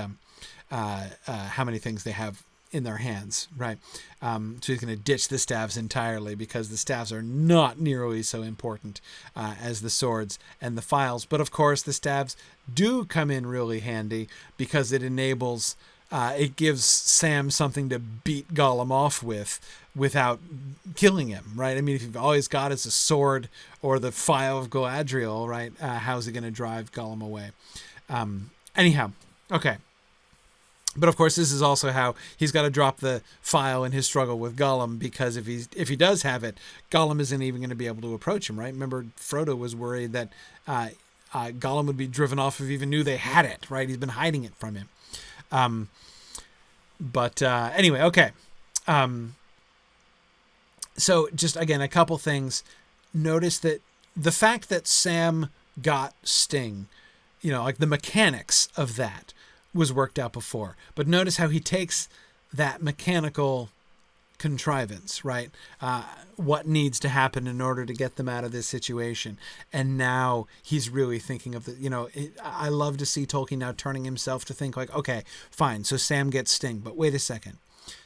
how many things they have in their hands, right? So he's going to ditch the staves entirely because the staves are not nearly so important as the swords and the files. But of course, the staves do come in really handy because it enables, it gives Sam something to beat Gollum off with without killing him, right? I mean, if you've always got as a sword or the file of Galadriel, right? How's it going to drive Gollum away? Anyhow, okay. But of course, this is also how he's got to drop the file in his struggle with Gollum, because if he does have it, Gollum isn't even going to be able to approach him, right? Remember, Frodo was worried that Gollum would be driven off if he even knew they had it, right? He's been hiding it from him. Anyway, okay. So just again, a couple things. Notice that the fact that Sam got Sting, like the mechanics of that was worked out before. But notice how he takes that mechanical contrivance, right? What needs to happen in order to get them out of this situation. And now he's really thinking of I love to see Tolkien now turning himself to think like, okay, fine. So Sam gets Sting, but wait a second.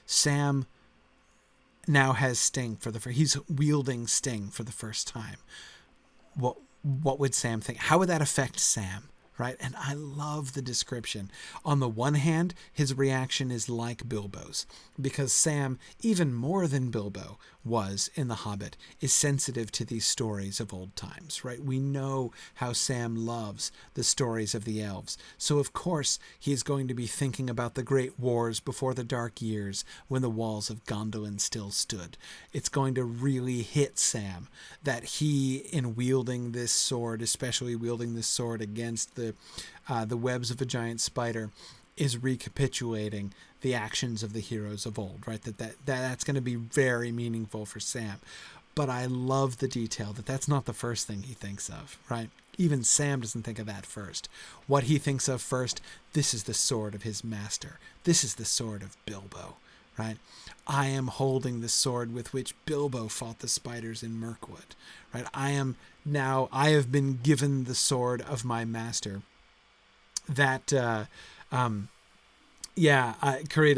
Sam now has Sting he's wielding Sting for the first time. What would Sam think? How would that affect Sam? Right? And I love the description. On the one hand, his reaction is like Bilbo's, because Sam, even more than Bilbo was in The Hobbit, is sensitive to these stories of old times, right? We know how Sam loves the stories of the elves. So of course, he's going to be thinking about the great wars before the dark years when the walls of Gondolin still stood. It's going to really hit Sam that he, in wielding this sword, especially wielding this sword against the webs of a giant spider, is recapitulating the actions of the heroes of old, right? That's going to be very meaningful for Sam. But I love the detail that that's not the first thing he thinks of, right? Even Sam doesn't think of that first. What he thinks of first, this is the sword of his master. This is the sword of Bilbo, right? I am holding the sword with which Bilbo fought the spiders in Mirkwood, right? I have been given the sword of my master. Karita,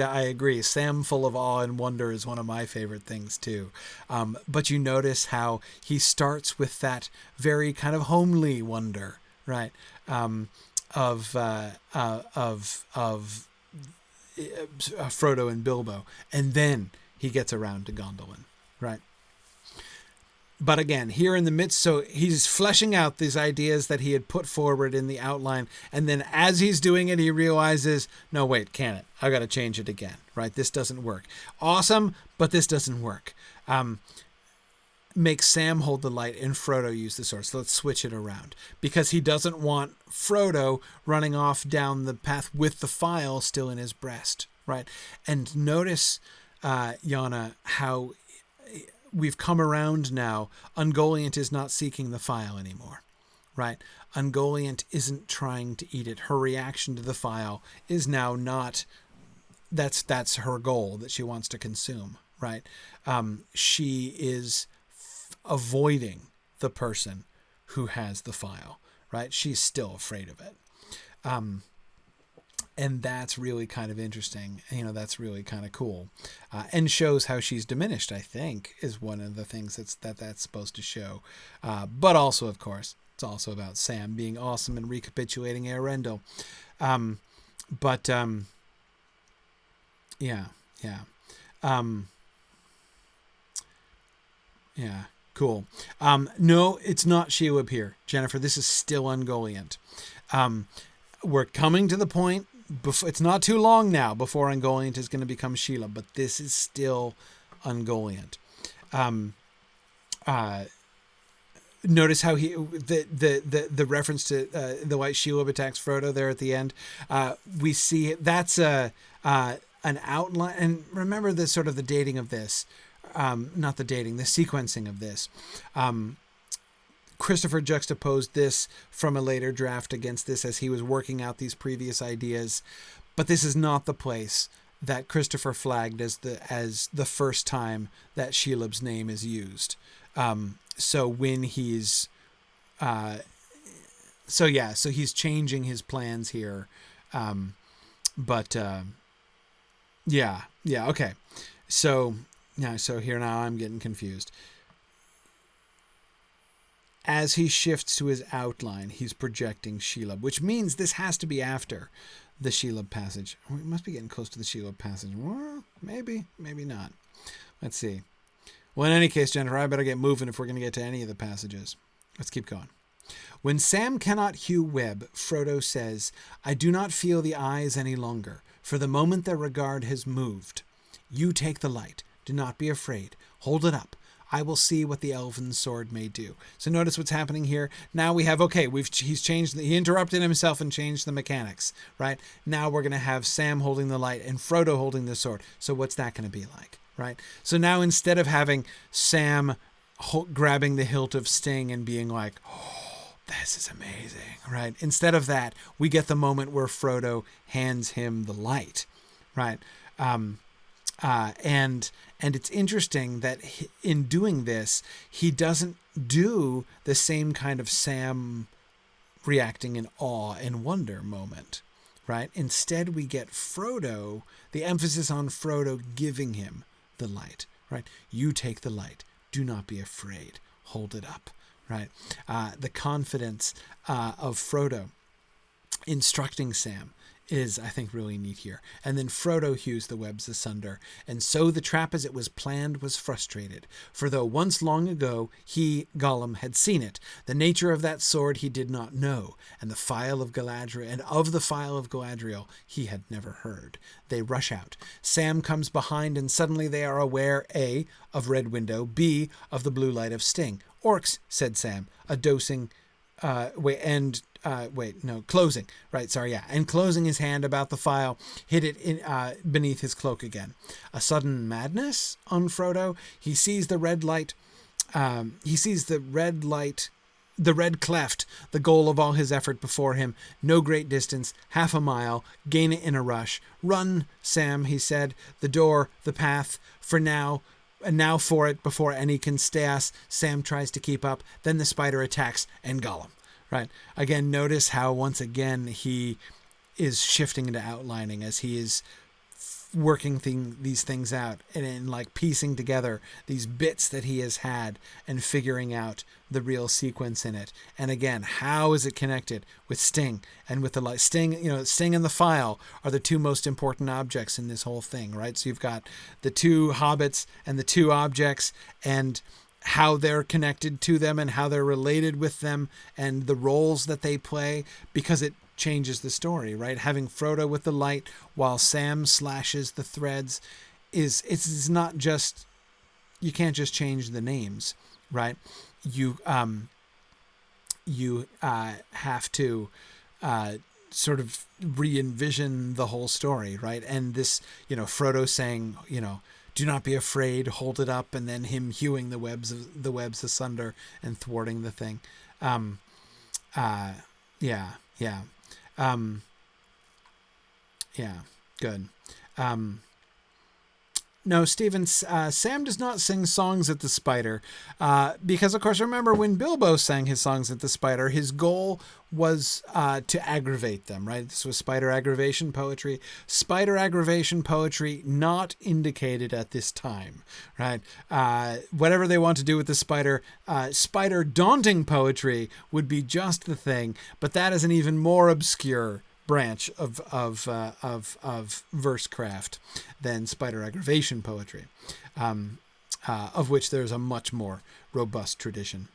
I agree. Sam full of awe and wonder is one of my favorite things too. But you notice how he starts with that very kind of homely wonder, right? Of Frodo and Bilbo, and then he gets around to Gondolin, right? But again, here in the midst, so he's fleshing out these ideas that he had put forward in the outline. And then as he's doing it, he realizes, no, wait, can it? I got to change it again, right? This doesn't work. Awesome, but this doesn't work. Make Sam hold the light and Frodo use the sword. So let's switch it around, because he doesn't want Frodo running off down the path with the file still in his breast, right? And notice, Yana, how we've come around now. Ungoliant is not seeking the file anymore, right? Ungoliant isn't trying to eat it. Her reaction to the file is now not, that's her goal that she wants to consume, right? She is avoiding the person who has the file, right? She's still afraid of it. And that's really kind of interesting. That's really kind of cool, and shows how she's diminished, I think, is one of the things that's supposed to show. But also, of course, it's also about Sam being awesome and recapitulating Eärendil. Cool. No, it's not Shelob here, Jennifer. This is still Ungoliant. We're coming to the point. It's not too long now before Ungoliant is going to become Shelob, but this is still Ungoliant. Notice how the reference to the white Shelob attacks Frodo there at the end. We see that's an outline, and remember the sort of the dating of this, not the dating, the sequencing of this. Christopher juxtaposed this from a later draft against this as he was working out these previous ideas, but this is not the place that Christopher flagged as the first time that Shelob's name is used. so when he's so he's changing his plans here. But okay. So now I'm getting confused. As he shifts to his outline, he's projecting Shelob, which means this has to be after the Shelob passage. We must be getting close to the Shelob passage. Well, maybe not. Let's see. Well, in any case, Jennifer, I better get moving if we're going to get to any of the passages. Let's keep going. When Sam cannot hew web, Frodo says, I do not feel the eyes any longer, for the moment their regard has moved. You take the light. Do not be afraid. Hold it up. I will see what the elven sword may do. So notice what's happening here. Now we have, he interrupted himself and changed the mechanics, right? Now we're going to have Sam holding the light and Frodo holding the sword. So what's that going to be like, right? So now instead of having Sam grabbing the hilt of Sting and being like, oh, this is amazing, right? Instead of that, we get the moment where Frodo hands him the light, right? And it's interesting that in doing this, he doesn't do the same kind of Sam reacting in awe and wonder moment, right? Instead, we get Frodo, the emphasis on Frodo giving him the light, right? You take the light. Do not be afraid. Hold it up, right? The confidence of Frodo instructing Sam is, I think, really neat here. And then Frodo hews the webs asunder, and so the trap as it was planned was frustrated. For though once long ago he, Gollum, had seen it, the nature of that sword he did not know, and the file of Galadriel he had never heard. They rush out. Sam comes behind, and suddenly they are aware, A, of Red Window, B, of the blue light of Sting. Orcs, said Sam, closing. Right, sorry, yeah. And closing his hand about the file, hid it beneath his cloak again. A sudden madness on Frodo. He sees the red light. The red cleft, the goal of all his effort before him. No great distance, half a mile. Gain it in a rush. Run, Sam, he said. The door, the path, for now. And now for it, before any can stay us. Sam tries to keep up. Then the spider attacks, and Gollum. Right. Again, notice how once again he is shifting into outlining as he is working these things out and like piecing together these bits that he has had and figuring out the real sequence in it. And again, how is it connected with Sting and with the light? Sting and the file are the two most important objects in this whole thing, right? So you've got the two hobbits and the two objects and how they're connected to them and how they're related with them and the roles that they play, because it changes the story, right? Having Frodo with the light while Sam slashes the threads it's not just, you can't just change the names, right? You have to sort of re-envision the whole story, right? And this, Frodo saying, do not be afraid, hold it up, and then him hewing the webs asunder and thwarting the thing. Good. No, Stephen, Sam does not sing songs at the spider because, of course, remember when Bilbo sang his songs at the spider, his goal was to aggravate them, right? This was spider aggravation poetry. Spider aggravation poetry not indicated at this time, right? Whatever they want to do with the spider, spider daunting poetry would be just the thing, but that is an even more obscure branch of verse craft than spider aggravation poetry, of which there's a much more robust tradition.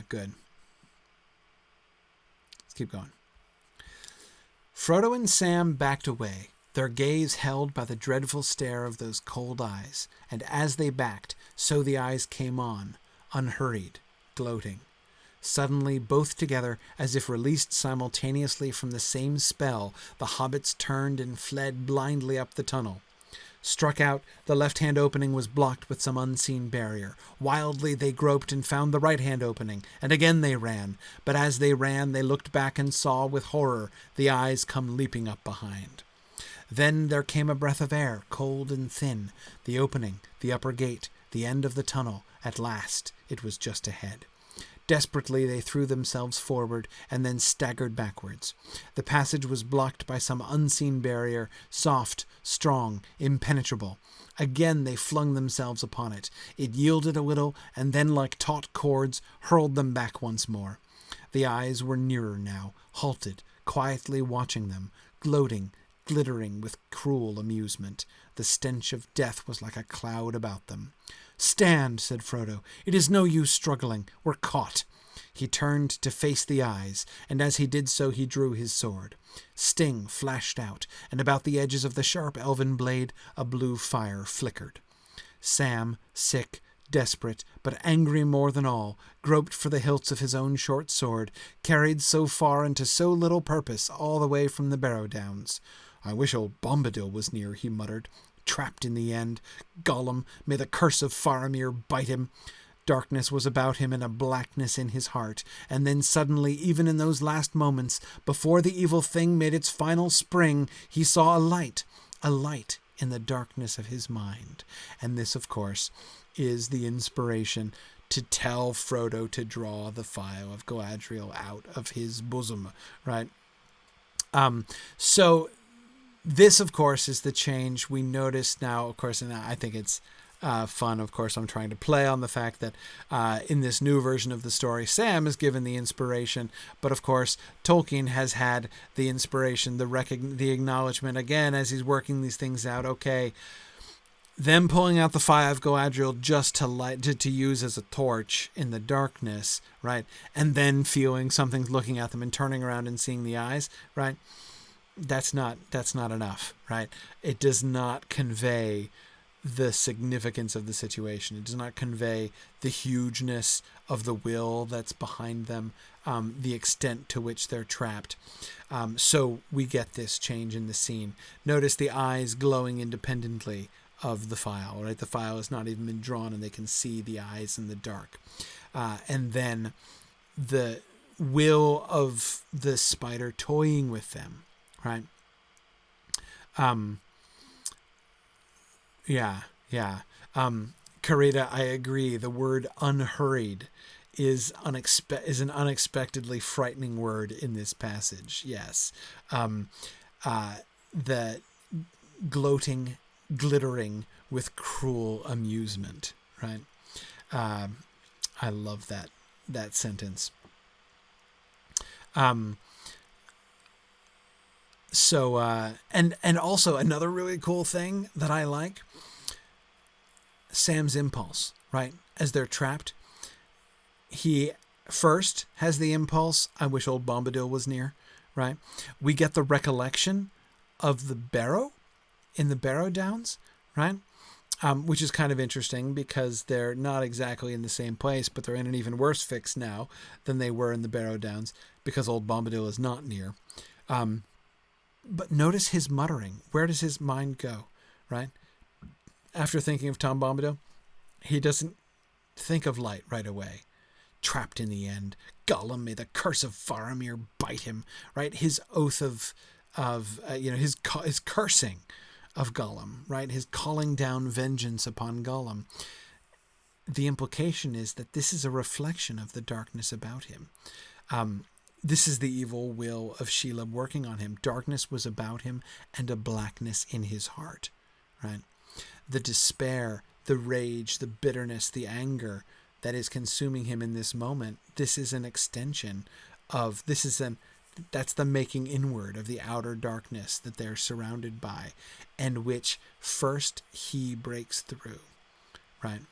Good. Let's keep going. Frodo and Sam backed away, their gaze held by the dreadful stare of those cold eyes, and as they backed, so the eyes came on, unhurried, gloating. Suddenly, both together, as if released simultaneously from the same spell, the hobbits turned and fled blindly up the tunnel. Struck out, the left-hand opening was blocked with some unseen barrier. Wildly they groped and found the right-hand opening, and again they ran. But as they ran, they looked back and saw with horror the eyes come leaping up behind. Then there came a breath of air, cold and thin. The opening, the upper gate, the end of the tunnel. At last, it was just ahead. Desperately they threw themselves forward and then staggered backwards. The passage was blocked by some unseen barrier, soft, strong, impenetrable. Again they flung themselves upon it. It yielded a little, and then, like taut cords, hurled them back once more. The eyes were nearer now, halted, quietly watching them, gloating, glittering with cruel amusement. The stench of death was like a cloud about them. "Stand," said Frodo. "It is no use struggling. We're caught." He turned to face the eyes, and as he did so he drew his sword. Sting flashed out, and about the edges of the sharp elven blade a blue fire flickered. Sam, sick, desperate, but angry more than all, groped for the hilts of his own short sword, carried so far and to so little purpose all the way from the Barrow Downs. "I wish old Bombadil was near," he muttered. "Trapped in the end. Gollum, may the curse of Faramir bite him." Darkness was about him and a blackness in his heart, and then suddenly, even in those last moments, before the evil thing made its final spring, he saw a light in the darkness of his mind. And this, of course, is the inspiration to tell Frodo to draw the phial of Galadriel out of his bosom, right? So this, of course, is the change we notice now, of course, and I think it's fun. Of course, I'm trying to play on the fact that in this new version of the story, Sam is given the inspiration, but of course, Tolkien has had the inspiration, the acknowledgement again as he's working these things out. Okay, them pulling out the phial of Galadriel just to use as a torch in the darkness, right? And then feeling something's looking at them and turning around and seeing the eyes, right? That's not enough, right? It does not convey the significance of the situation. It does not convey the hugeness of the will that's behind them, the extent to which they're trapped. So we get this change in the scene. Notice the eyes glowing independently of the phial, right? The phial has not even been drawn and they can see the eyes in the dark. And then the will of the spider toying with them, right? Karita, I agree. The word unhurried is an unexpectedly frightening word in this passage. Yes. The gloating, glittering with cruel amusement, right? I love that sentence. So, and also another really cool thing that I like, Sam's impulse, right? As they're trapped, he first has the impulse, "I wish old Bombadil was near," right? We get the recollection of the Barrow in the Barrow Downs, right? Which is kind of interesting because they're not exactly in the same place, but they're in an even worse fix now than they were in the Barrow Downs because old Bombadil is not near. But notice his muttering. Where does his mind go, right? After thinking of Tom Bombadil, he doesn't think of light right away. Trapped in the end. Gollum, may the curse of Faramir bite him, right? His oath of his cursing of Gollum, right? His calling down vengeance upon Gollum. The implication is that this is a reflection of the darkness about him. This is the evil will of Shelob working on him. Darkness was about him and a blackness in his heart, right? The despair, the rage, the bitterness, the anger that is consuming him in this moment, this is an extension of, that's the making inward of the outer darkness that they're surrounded by, and which first he breaks through, right?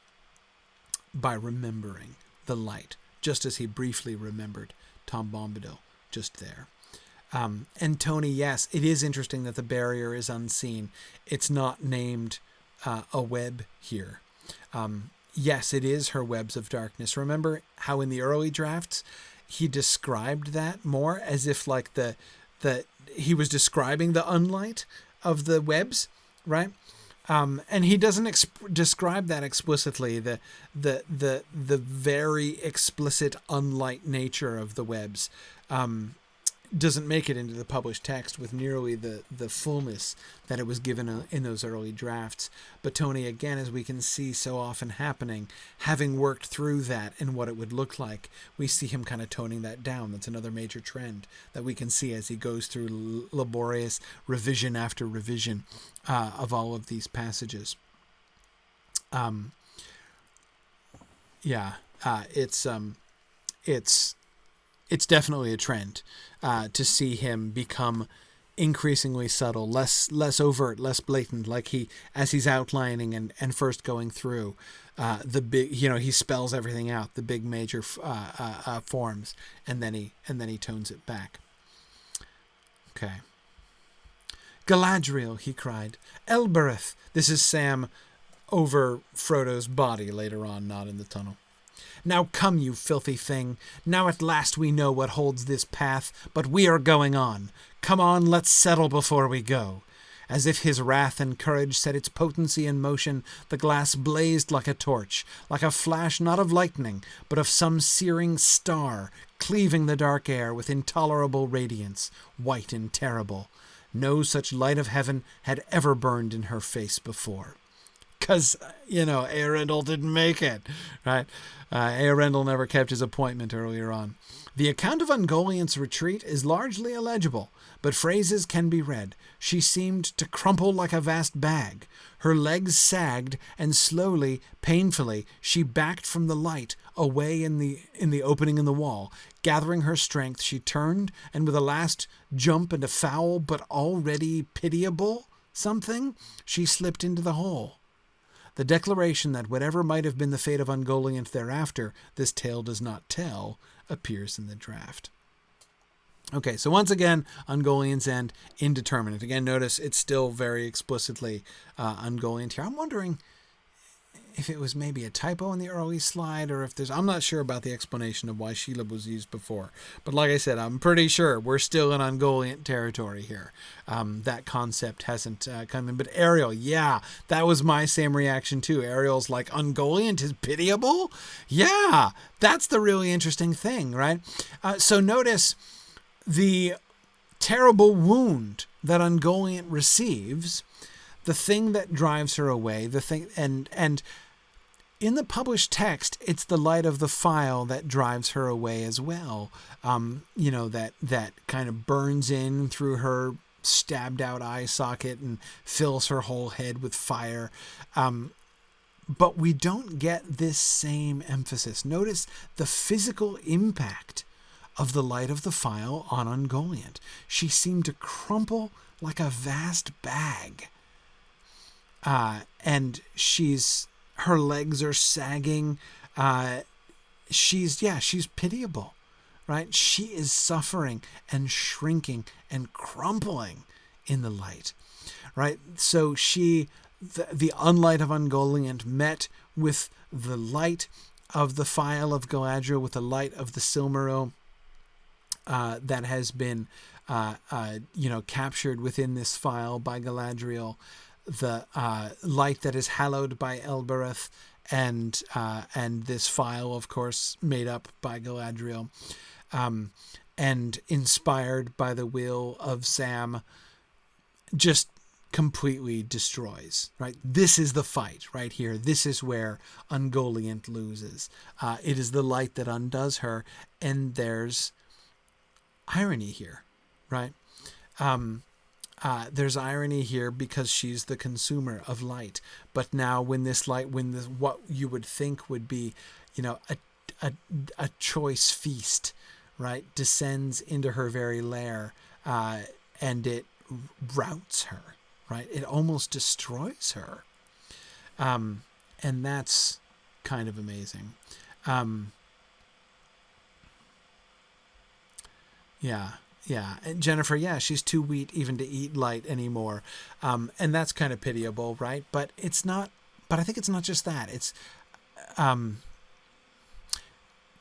By remembering the light, just as he briefly remembered Tom Bombadil just there. And Tony, yes, it is interesting that the barrier is unseen. It's not named a web here. Yes, it is her webs of darkness. Remember how in the early drafts he described that more as if like he was describing the unlight of the webs, right? And he doesn't describe that explicitly. The very explicit unlight nature of the webs doesn't make it into the published text with nearly the fullness that it was given in those early drafts. But Tony, again, as we can see so often happening, having worked through that and what it would look like, we see him kind of toning that down. That's another major trend that we can see as he goes through laborious revision after revision of all of these passages. It's definitely a trend to see him become increasingly subtle, less overt, less blatant, like as he's outlining and first going through the big, he spells everything out, the big major forms, and then he tones it back. Okay. Galadriel, he cried. Elbereth. This is Sam over Frodo's body later on, not in the tunnel. Now come, you filthy thing. Now at last we know what holds this path, but we are going on. Come on, let's settle before we go. As if his wrath and courage set its potency in motion, the glass blazed like a torch, like a flash not of lightning, but of some searing star, cleaving the dark air with intolerable radiance, white and terrible. No such light of heaven had ever burned in her face before. Because, Earendel didn't make it, right? Earendel never kept his appointment earlier on. The account of Ungoliant's retreat is largely illegible, but phrases can be read. She seemed to crumple like a vast bag. Her legs sagged, and slowly, painfully, she backed from the light, away in the opening in the wall. Gathering her strength, she turned, and with a last jump and a foul but already pitiable something, she slipped into the hole. The declaration that whatever might have been the fate of Ungoliant thereafter, this tale does not tell, appears in the draft. Okay, so once again, Ungoliant's end, indeterminate. Again, notice it's still very explicitly Ungoliant here. I'm wondering if it was maybe a typo in the early slide, or if there's... I'm not sure about the explanation of why Shelob was used before. But like I said, I'm pretty sure we're still in Ungoliant territory here. That concept hasn't come in. But Ariel, yeah, that was my same reaction too. Ariel's like, Ungoliant is pitiable? Yeah, that's the really interesting thing, right? So notice the terrible wound that Ungoliant receives, the thing that drives her away, the thing, and in the published text, it's the light of the file that drives her away as well. That kind of burns in through her stabbed out eye socket and fills her whole head with fire. But we don't get this same emphasis. Notice the physical impact of the light of the file on Ungoliant. She seemed to crumple like a vast bag. And her legs are sagging. She's pitiable, right? She is suffering and shrinking and crumpling in the light, right? So the unlight of Ungoliant met with the light of the file of Galadriel, with the light of the Silmaril that has been, captured within this file by Galadriel. The light that is hallowed by Elbereth, and this file, of course, made up by Galadriel, and inspired by the will of Sam, just completely destroys, right? This is the fight right here. This is where Ungoliant loses. It is the light that undoes her, and there's irony here, right? There's irony here because she's the consumer of light. But now when what you would think would be, a choice feast, right, descends into her very lair, and it routs her, right? It almost destroys her. And that's kind of amazing. Yeah, and Jennifer, she's too weak even to eat light anymore. And that's kind of pitiable, right? But it's not, but I think it's not just that. It's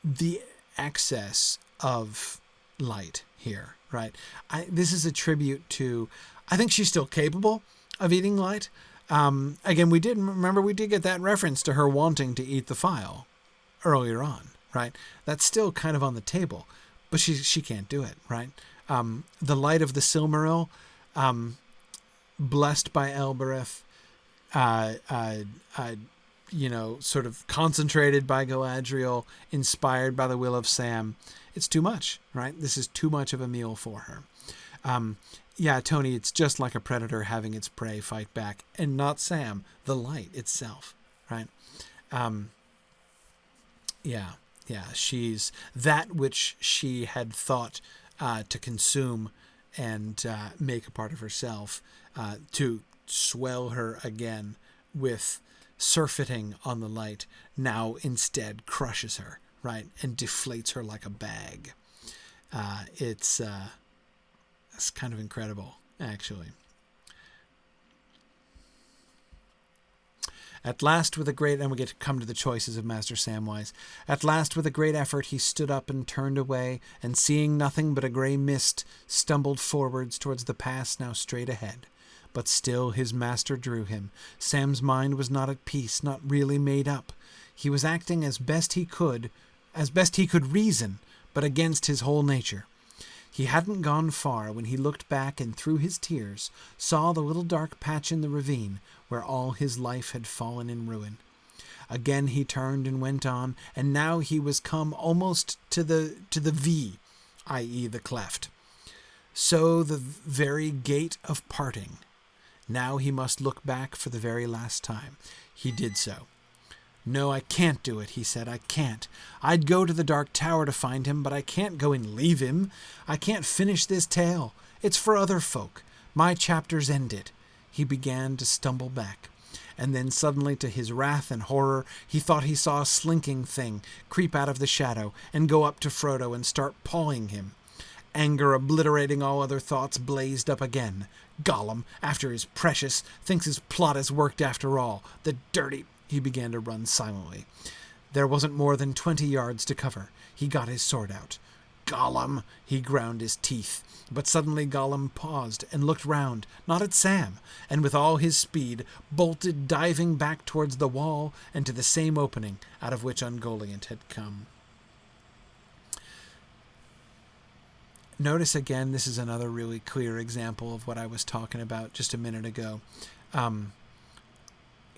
the excess of light here, right? This is a tribute to, I think she's still capable of eating light, Again, we did get that reference to her wanting to eat the file earlier on, right? That's still kind of on the table, but she can't do it, right? The light of the Silmaril, blessed by Elbereth, sort of concentrated by Galadriel, inspired by the will of Sam. It's too much, right? This is too much of a meal for her. Yeah, Tony, it's just like a predator having its prey fight back, and not Sam, the light itself, right? She's that which she had thought to consume and make a part of herself, to swell her again with surfeiting on the light, now instead crushes her, right, and deflates her like a bag. It's kind of incredible, actually. At last, with a great, and we get to come to the choices of Master Samwise. At last, with a great effort, he stood up and turned away, and seeing nothing but a grey mist, stumbled forwards towards the pass now straight ahead. But still his master drew him. Sam's mind was not at peace, not really made up. He was acting as best he could reason, but against his whole nature. He hadn't gone far when he looked back and through his tears saw the little dark patch in the ravine where all his life had fallen in ruin. Again he turned and went on, and now he was come almost to the V, i.e. the cleft. So the very gate of parting. Now he must look back for the very last time. He did so. No, I can't do it, he said. I can't. I'd go to the Dark Tower to find him, but I can't go and leave him. I can't finish this tale. It's for other folk. My chapter's ended. He began to stumble back. And then suddenly, to his wrath and horror, he thought he saw a slinking thing creep out of the shadow and go up to Frodo and start pawing him. Anger obliterating all other thoughts blazed up again. Gollum, after his precious, thinks his plot has worked after all. The dirty... He began to run silently. There wasn't more than 20 yards to cover. He got his sword out. Gollum! He ground his teeth. But suddenly Gollum paused and looked round, not at Sam, and with all his speed bolted, diving back towards the wall and to the same opening out of which Ungoliant had come. Notice again, this is another really clear example of what I was talking about just a minute ago.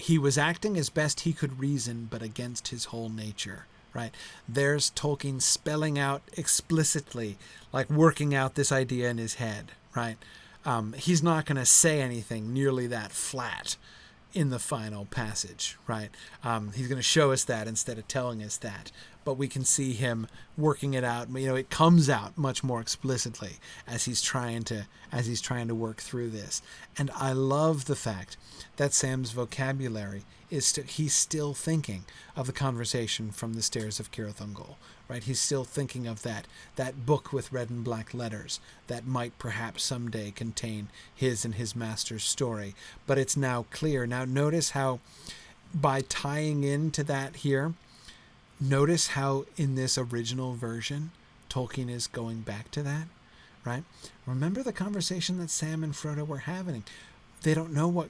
He was acting as best he could reason, but against his whole nature, right? There's Tolkien spelling out explicitly, like working out this idea in his head, right? He's not going to say anything nearly that flat in the final passage, right? He's going to show us that instead of telling us that. But we can see him working it out. You know, it comes out much more explicitly as he's trying to work through this. And I love the fact that Sam's vocabulary he's still thinking of the conversation from the stairs of Cirith Ungol, right? He's still thinking of that book with red and black letters that might perhaps someday contain his and his master's story. But it's now clear. Now notice how by tying into that here, notice how in this original version, Tolkien is going back to that, right? Remember the conversation that Sam and Frodo were having. They don't know what,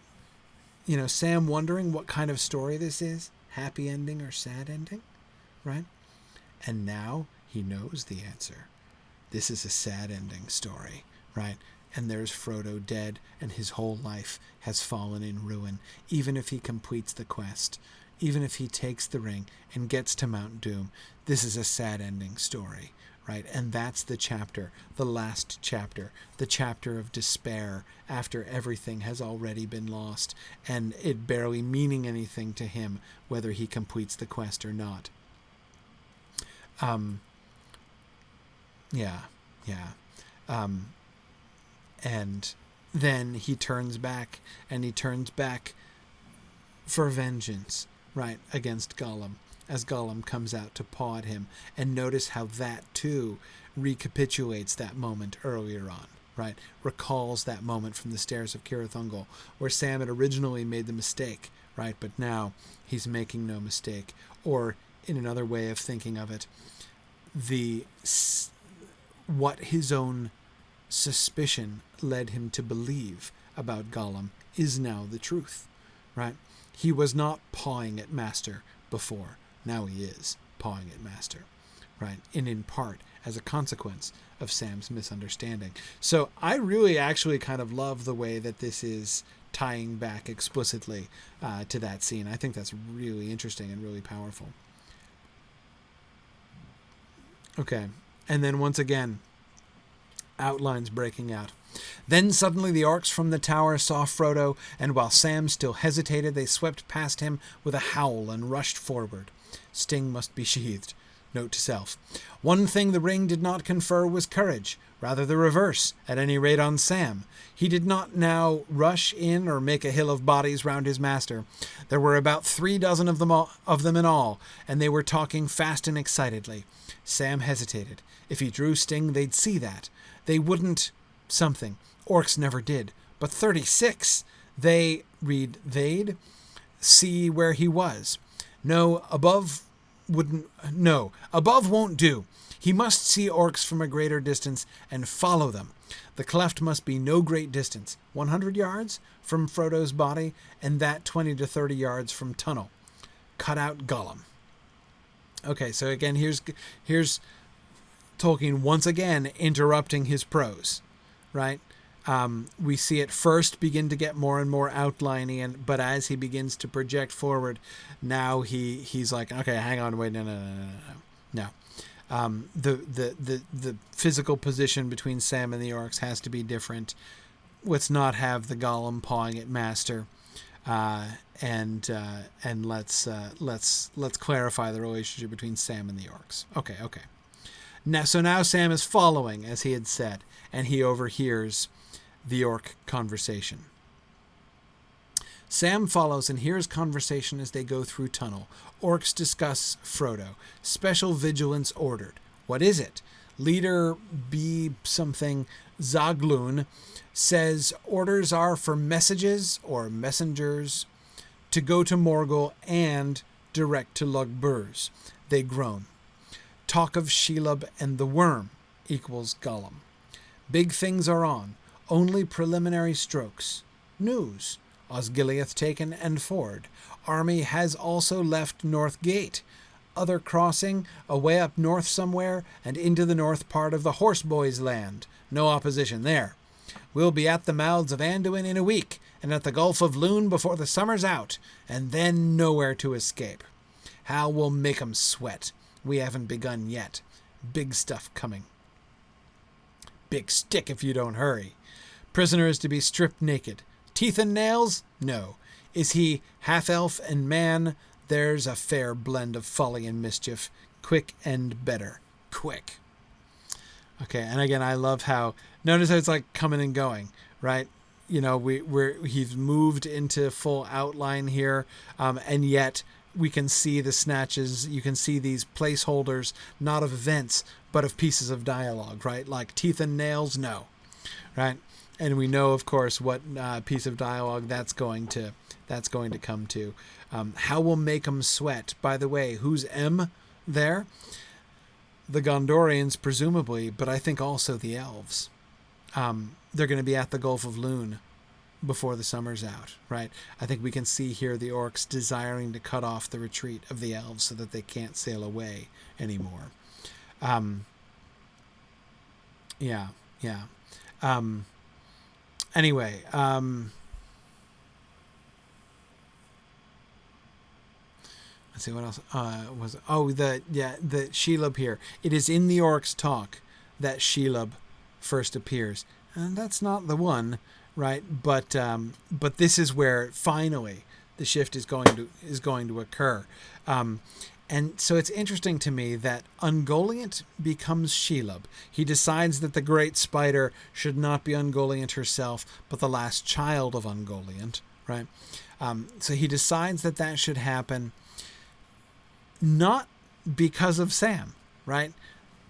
Sam wondering what kind of story this is, happy ending or sad ending, right? And now he knows the answer. This is a sad ending story, right? And there's Frodo dead, and his whole life has fallen in ruin, even if he completes the quest. Even if he takes the ring and gets to Mount Doom, this is a sad ending story, right? And that's the chapter, the last chapter, the chapter of despair after everything has already been lost and it barely meaning anything to him whether he completes the quest or not. And then he turns back for vengeance, right, against Gollum, as Gollum comes out to paw at him. And notice how that, too, recapitulates that moment earlier on, right? Recalls that moment from the stairs of Cirith Ungol, where Sam had originally made the mistake, right? But now he's making no mistake. Or, in another way of thinking of it, what his own suspicion led him to believe about Gollum is now the truth, right? He was not pawing at Master before. Now he is pawing at Master, right? And in part as a consequence of Sam's misunderstanding. So I really actually kind of love the way that this is tying back explicitly to that scene. I think that's really interesting and really powerful. Okay, and then once again, outlines breaking out. Then suddenly the orcs from the tower saw Frodo, and while Sam still hesitated, they swept past him with a howl and rushed forward. Sting must be sheathed. Note to self. One thing the ring did not confer was courage, rather the reverse, at any rate on Sam. He did not now rush in or make a hill of bodies round his master. There were about 36 of them in all, and they were talking fast and excitedly. Sam hesitated. If he drew Sting, they'd see that. They wouldn't something. Orcs never did. But 36! They'd see where he was. Above won't do. He must see orcs from a greater distance and follow them. The cleft must be no great distance, 100 yards from Frodo's body, and that 20 to 30 yards from tunnel. Cut out Gollum. Okay, so again, here's Tolkien once again interrupting his prose, right? We see it first begin to get more and more outliney, but as he begins to project forward, now he's like, okay, hang on, wait, no. The physical position between Sam and the orcs has to be different. Let's not have the Gollum pawing at Master, and let's clarify the relationship between Sam and the orcs. Okay. Now Sam is following, as he had said, and he overhears the orc conversation. Sam follows and hears conversation as they go through tunnel. Orcs discuss Frodo. Special vigilance ordered. What is it? Leader B something Zaglun says orders are for messages or messengers to go to Morgul and direct to Lugburs. They groan. Talk of Shelob and the worm equals Gollum. Big things are on. Only preliminary strokes. News. Osgiliath taken and ford. Army has also left North Gate. Other crossing, away up north somewhere, and into the north part of the Horseboys' land. No opposition there. We'll be at the mouths of Anduin in a week, and at the Gulf of Lune before the summer's out, and then nowhere to escape. Hal will make 'em sweat. We haven't begun yet. Big stuff coming. Big stick if you don't hurry. Prisoner is to be stripped naked. Teeth and nails? No. Is he half-elf and man? There's a fair blend of folly and mischief. Quick and better. Quick. Okay, and again, I love how... Notice how it's like coming and going, right? You know, he's moved into full outline here, and yet we can see the snatches. You can see these placeholders, not of events, but of pieces of dialogue, right? Like teeth and nails? No. Right? And we know, of course, what piece of dialogue that's going to come to. How will make 'em sweat? By the way, who's M there? The Gondorians, presumably, but I think also the elves. They're going to be at the Gulf of Lune before the summer's out, right? I think we can see here the orcs desiring to cut off the retreat of the elves so that they can't sail away anymore. Anyway, let's see what else the Shelob here. It is in the orcs' talk that Shelob first appears, and that's not the one, right? But this is where finally the shift is going to occur. And so it's interesting to me that Ungoliant becomes Shelob. He decides that the great spider should not be Ungoliant herself, but the last child of Ungoliant, right? So he decides that should happen, not because of Sam, right?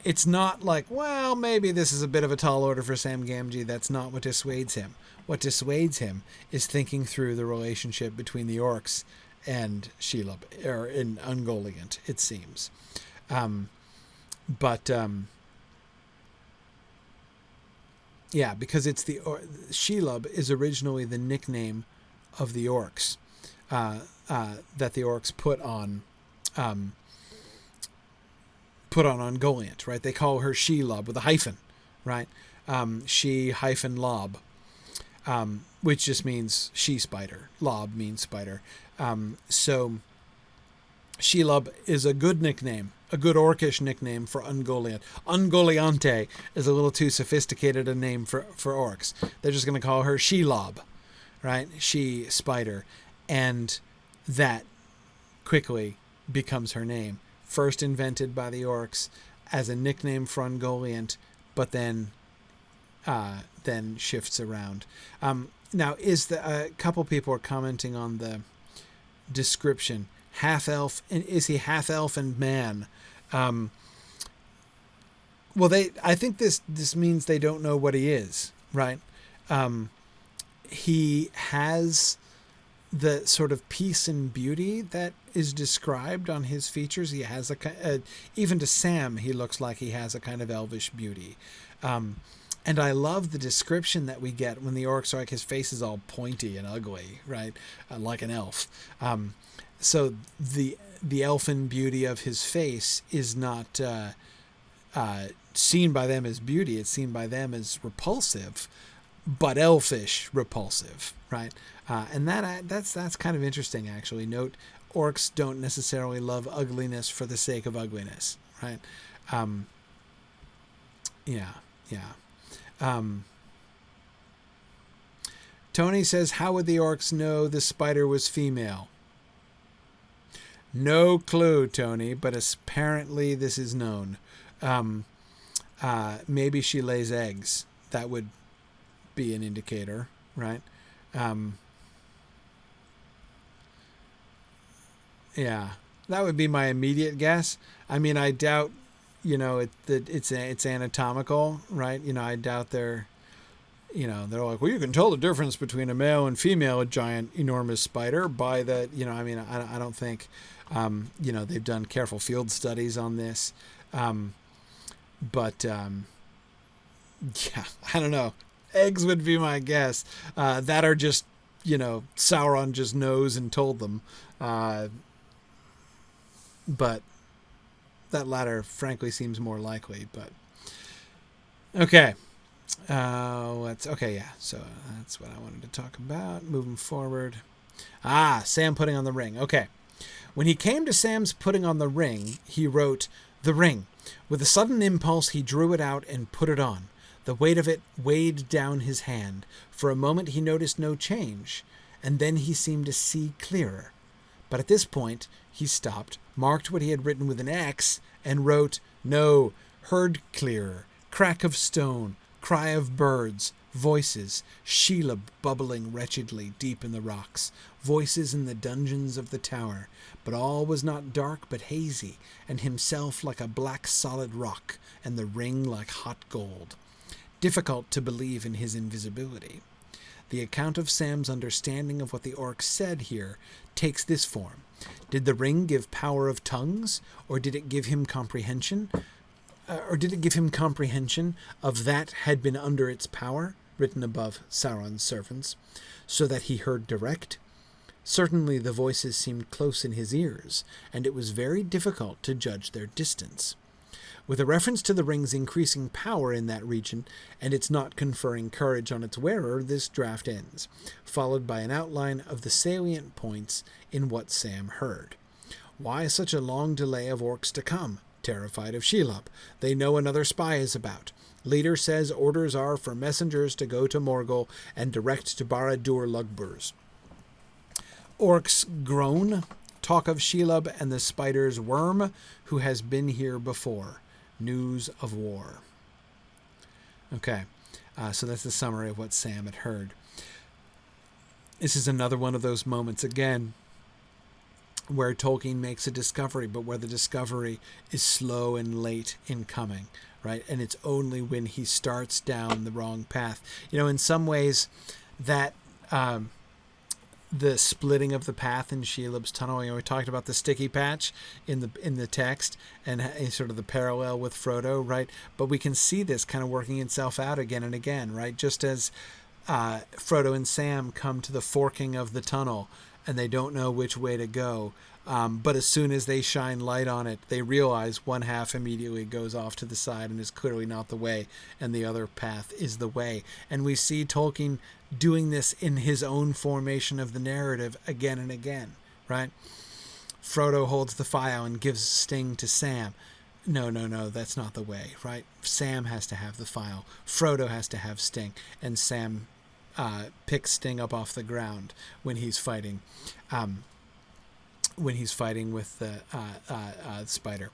It's not like, well, maybe this is a bit of a tall order for Sam Gamgee. That's not what dissuades him. What dissuades him is thinking through the relationship between the orcs and Shelob, or in Ungoliant, it seems. Because it's Shelob is originally the nickname of the orcs. that the orcs put on Ungoliant, right? They call her Shelob with a hyphen, right? She-lob, which just means she spider. Lob means spider. So Shelob is a good nickname, a good orcish nickname for Ungoliant. Ungoliante is a little too sophisticated a name for orcs. They're just going to call her Shelob, right? She spider. And that quickly becomes her name. First invented by the orcs as a nickname for Ungoliant, but then shifts around. Now, a couple people are commenting on the description. Half elf, and is he half elf and man? Well, I think this means they don't know what he is, right? He has the sort of peace and beauty that is described on his features. He has even to Sam, he looks like he has a kind of elvish beauty. And I love the description that we get when the orcs are like, his face is all pointy and ugly, right? Like an elf. So the elfin beauty of his face is not seen by them as beauty. It's seen by them as repulsive, but elfish repulsive, right? And that's kind of interesting, actually. Note, orcs don't necessarily love ugliness for the sake of ugliness, right? Tony says, how would the orcs know the spider was female? No clue, Tony, but apparently this is known. Maybe she lays eggs. That would be an indicator, right? Yeah, that would be my immediate guess. I mean, I doubt, it's anatomical, right? I doubt they're like, well, you can tell the difference between a male and female giant, enormous spider by the, I don't think, they've done careful field studies on this. But yeah, I don't know. Eggs would be my guess. That are just, Sauron just knows and told them. But that latter, frankly, seems more likely. But okay. Okay, yeah. So that's what I wanted to talk about. Moving forward. Sam putting on the ring. Okay. When he came to Sam's putting on the ring, he wrote, "The ring." With a sudden impulse, he drew it out and put it on. The weight of it weighed down his hand. For a moment, he noticed no change, and then he seemed to see clearer. But at this point, he stopped, marked what he had written with an X, and wrote, "No, heard clearer, crack of stone, cry of birds, voices, Sheila bubbling wretchedly deep in the rocks, voices in the dungeons of the tower, but all was not dark but hazy, and himself like a black solid rock, and the ring like hot gold. Difficult to believe in his invisibility. The account of Sam's understanding of what the orc said here takes this form. Did the ring give power of tongues, or did it give him comprehension? Of that had been under its power, written above Sauron's servants, so that he heard direct? Certainly the voices seemed close in his ears, and it was very difficult to judge their distance. With a reference to the ring's increasing power in that region, and its not conferring courage on its wearer, this draft ends, followed by an outline of the salient points in what Sam heard. Why such a long delay of orcs to come? Terrified of Shelob. They know another spy is about. Leader says orders are for messengers to go to Morgul and direct to Barad-dûr Lugburs. Orcs groan, talk of Shelob and the spider's worm, who has been here before. News of war. Okay, so that's the summary of what Sam had heard. This is another one of those moments, again, where Tolkien makes a discovery, but where the discovery is slow and late in coming, right? And it's only when he starts down the wrong path. In some ways, that the splitting of the path in Shelob's tunnel. We talked about the sticky patch in the text and sort of the parallel with Frodo, right? But we can see this kind of working itself out again and again, right? Just as Frodo and Sam come to the forking of the tunnel, and they don't know which way to go. But as soon as they shine light on it, they realize one half immediately goes off to the side and is clearly not the way, and the other path is the way. And we see Tolkien doing this in his own formation of the narrative again and again, right? Frodo holds the file and gives Sting to Sam. No, that's not the way, right? Sam has to have the file. Frodo has to have Sting, and Sam picks Sting up off the ground when he's fighting. With the spider.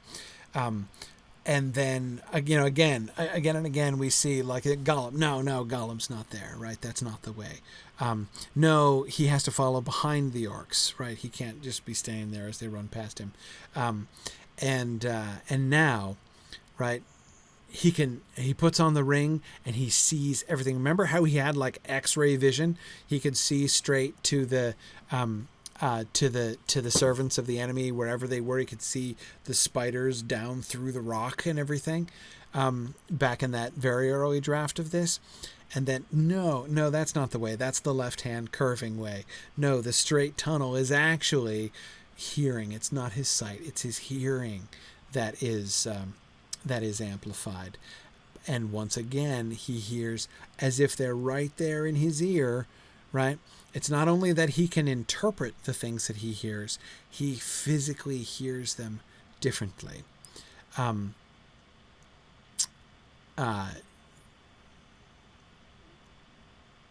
And then, again and again, we see like Gollum. No, Gollum's not there, right? That's not the way. No, he has to follow behind the orcs, right? He can't just be staying there as they run past him. And now, right, he puts on the ring and he sees everything. Remember how he had like X-ray vision? He could see straight to the servants of the enemy wherever they were. He could see the spiders down through the rock and everything, back in that very early draft of this. And then no, that's not the way. That's the left-hand curving way. No, the straight tunnel is actually hearing. It's not his sight. It's his hearing that is amplified. And once again, he hears as if they're right there in his ear, right? It's not only that he can interpret the things that he hears, he physically hears them differently.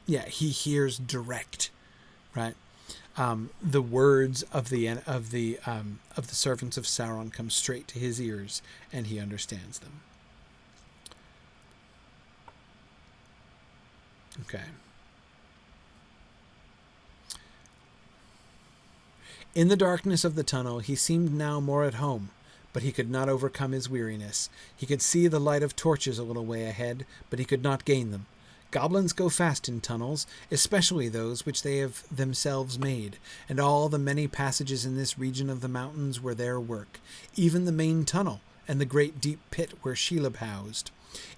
He hears direct, right? The words of the servants of Sauron come straight to his ears, and he understands them. Okay. In the darkness of the tunnel, he seemed now more at home, but he could not overcome his weariness. He could see the light of torches a little way ahead, but he could not gain them. Goblins go fast in tunnels, especially those which they have themselves made, and all the many passages in this region of the mountains were their work, even the main tunnel and the great deep pit where Shelob housed.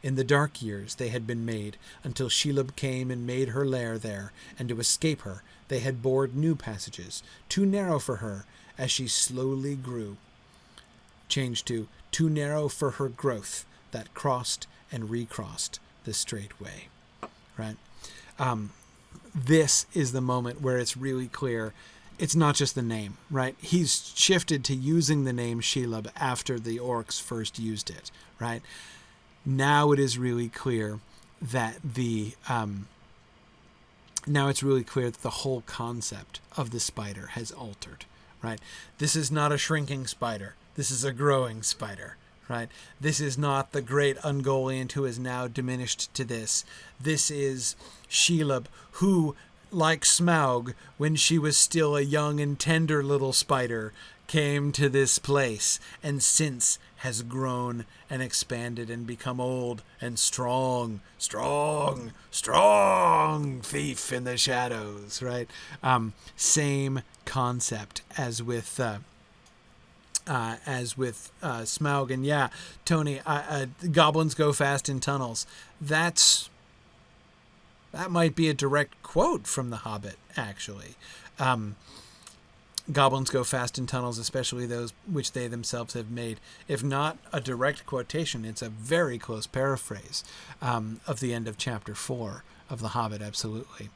In the dark years they had been made, until Shelob came and made her lair there, and to escape her they had bored new passages, too narrow for her as she slowly grew. Changed to too narrow for her growth, that crossed and recrossed the straight way. Right? This is the moment where it's really clear it's not just the name, right? He's shifted to using the name Shelob after the orcs first used it, right? Now it is really clear that the whole concept of the spider has altered, right? This is not a shrinking spider. This is a growing spider, right? This is not the great Ungoliant who is now diminished to this. This is Shelob, who, like Smaug, when she was still a young and tender little spider, came to this place, and since has grown and expanded and become old and strong thief in the shadows, right? Same concept as with Smaug. And yeah, Tony, goblins go fast in tunnels. That might be a direct quote from The Hobbit, actually. Goblins go fast in tunnels, especially those which they themselves have made. If not a direct quotation, it's a very close paraphrase of the end of chapter 4 of The Hobbit, absolutely.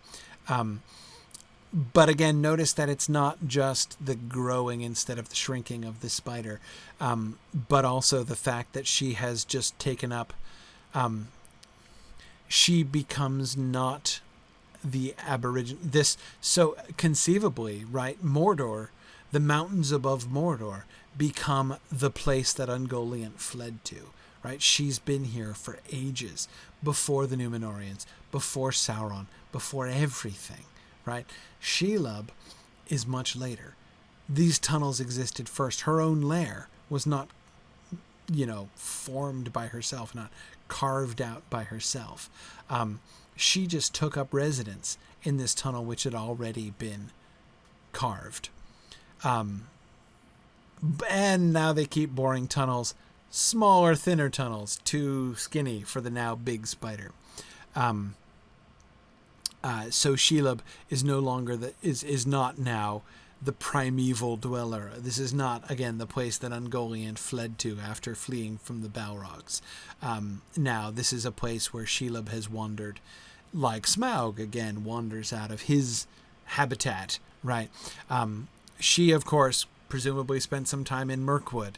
But again, notice that it's not just the growing instead of the shrinking of the spider, but also the fact that she has just taken up, she becomes not the aboriginal. So conceivably, right, Mordor, the mountains above Mordor, become the place that Ungoliant fled to, right? She's been here for ages, before the Númenóreans, before Sauron, before everything, right? Shelob is much later. These tunnels existed first. Her own lair was not, formed by herself, not carved out by herself. She just took up residence in this tunnel which had already been carved. And now they keep boring tunnels, smaller, thinner tunnels, too skinny for the now big spider. So Shelob is no longer is not now the primeval dweller. This is not, again, the place that Ungoliant fled to after fleeing from the Balrogs. Now, this is a place where Shelob has wandered, like Smaug, again, wanders out of his habitat, right? She, of course, presumably spent some time in Mirkwood,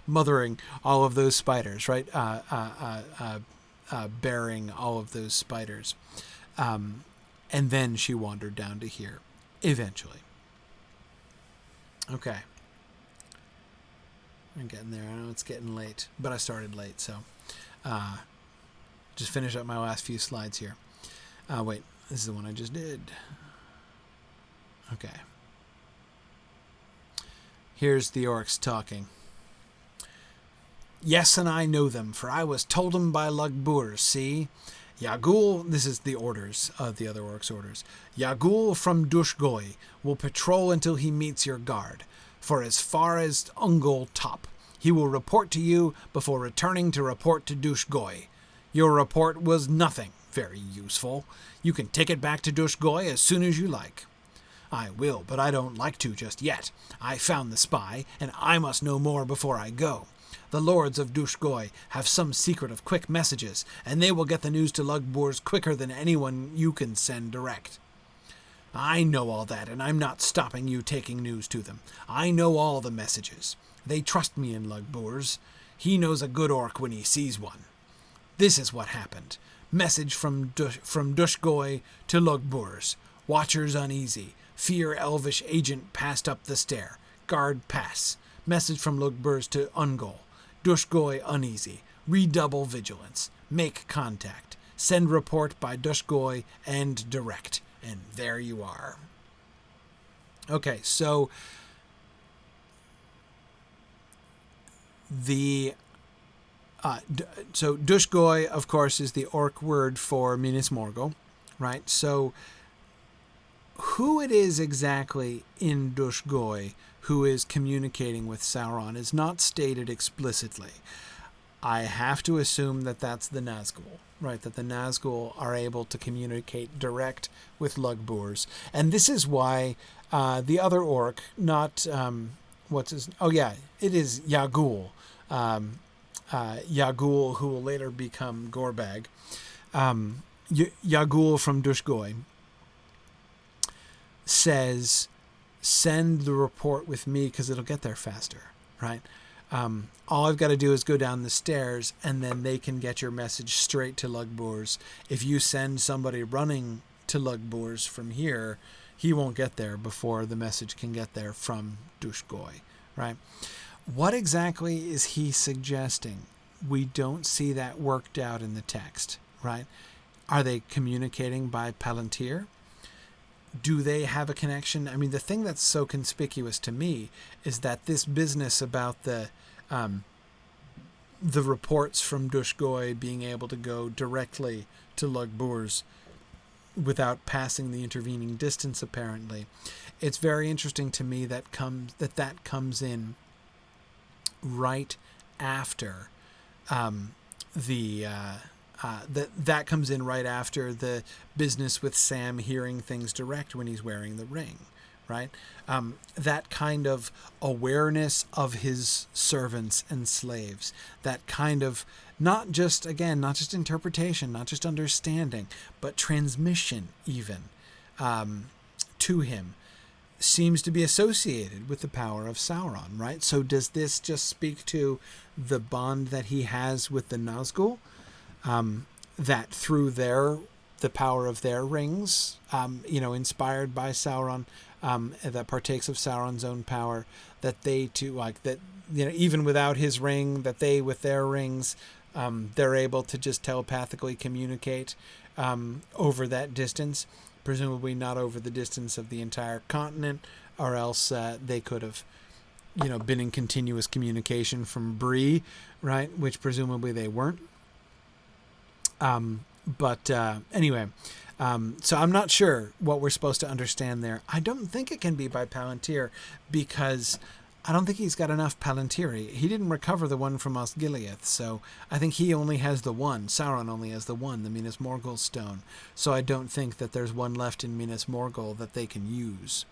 mothering all of those spiders, right? Bearing all of those spiders. And then she wandered down to here, eventually. Okay. I'm getting there. I know it's getting late, but I started late, so just finish up my last few slides here. Wait, this is the one I just did. Okay. Here's the orcs talking. Yes, and I know them, for I was told them by Lugbur, see? Yagul, this is the orders of the other orcs' orders. Yagul from Dushgoi will patrol until he meets your guard, for as far as Ungol top. He will report to you before returning to report to Dushgoi. Your report was nothing very useful. You can take it back to Dushgoi as soon as you like. I will, but I don't like to just yet. I found the spy, and I must know more before I go. The lords of Dushgoi have some secret of quick messages, and they will get the news to Lugburs quicker than anyone you can send direct. I know all that, and I'm not stopping you taking news to them. I know all the messages. They trust me in Lugburs. He knows a good orc when he sees one. This is what happened. Message from Dushgoi to Lugburs. Watchers uneasy. Fear elvish agent passed up the stair. Guard pass. Message from Lugburs to Ungol. Dushgoi uneasy. Redouble vigilance. Make contact. Send report by Dushgoi and direct. And there you are. Okay, so so Dushgoi, of course, is the orc word for Minas Morgul, right? So who it is exactly in Dushgoi who is communicating with Sauron is not stated explicitly. I have to assume that that's the Nazgul, right? That the Nazgul are able to communicate direct with Lugburs. And this is why the other orc, not, it is Yagul. Yagul, who will later become Gorbag. Yagul from Dushgoi says, send the report with me because it'll get there faster, right? All I've got to do is go down the stairs and then they can get your message straight to Lugburs. If you send somebody running to Lugburs from here, he won't get there before the message can get there from Dushgoi, right? What exactly is he suggesting? We don't see that worked out in the text, right? Are they communicating by Palantir? Do they have a connection? I mean, the thing that's so conspicuous to me is that this business about the reports from Dushgoi being able to go directly to Lugburs without passing the intervening distance, apparently. It's very interesting to me that comes in right after that comes in right after the business with Sam hearing things direct when he's wearing the ring, right? That kind of awareness of his servants and slaves, that kind of not just interpretation, not just understanding, but transmission even to him, seems to be associated with the power of Sauron, right? So does this just speak to the bond that he has with the Nazgul? That through the power of their rings, inspired by Sauron, that partakes of Sauron's own power, that they too, even without his ring, that they with their rings, they're able to just telepathically communicate over that distance, presumably not over the distance of the entire continent, or else they could have, been in continuous communication from Bree, right? Which presumably they weren't. Anyway, so I'm not sure what we're supposed to understand there. I don't think it can be by Palantir because I don't think he's got enough Palantiri. He didn't recover the one from Osgiliath, so I think he only has the one. Sauron only has the one, the Minas Morgul stone. So I don't think that there's one left in Minas Morgul that they can use.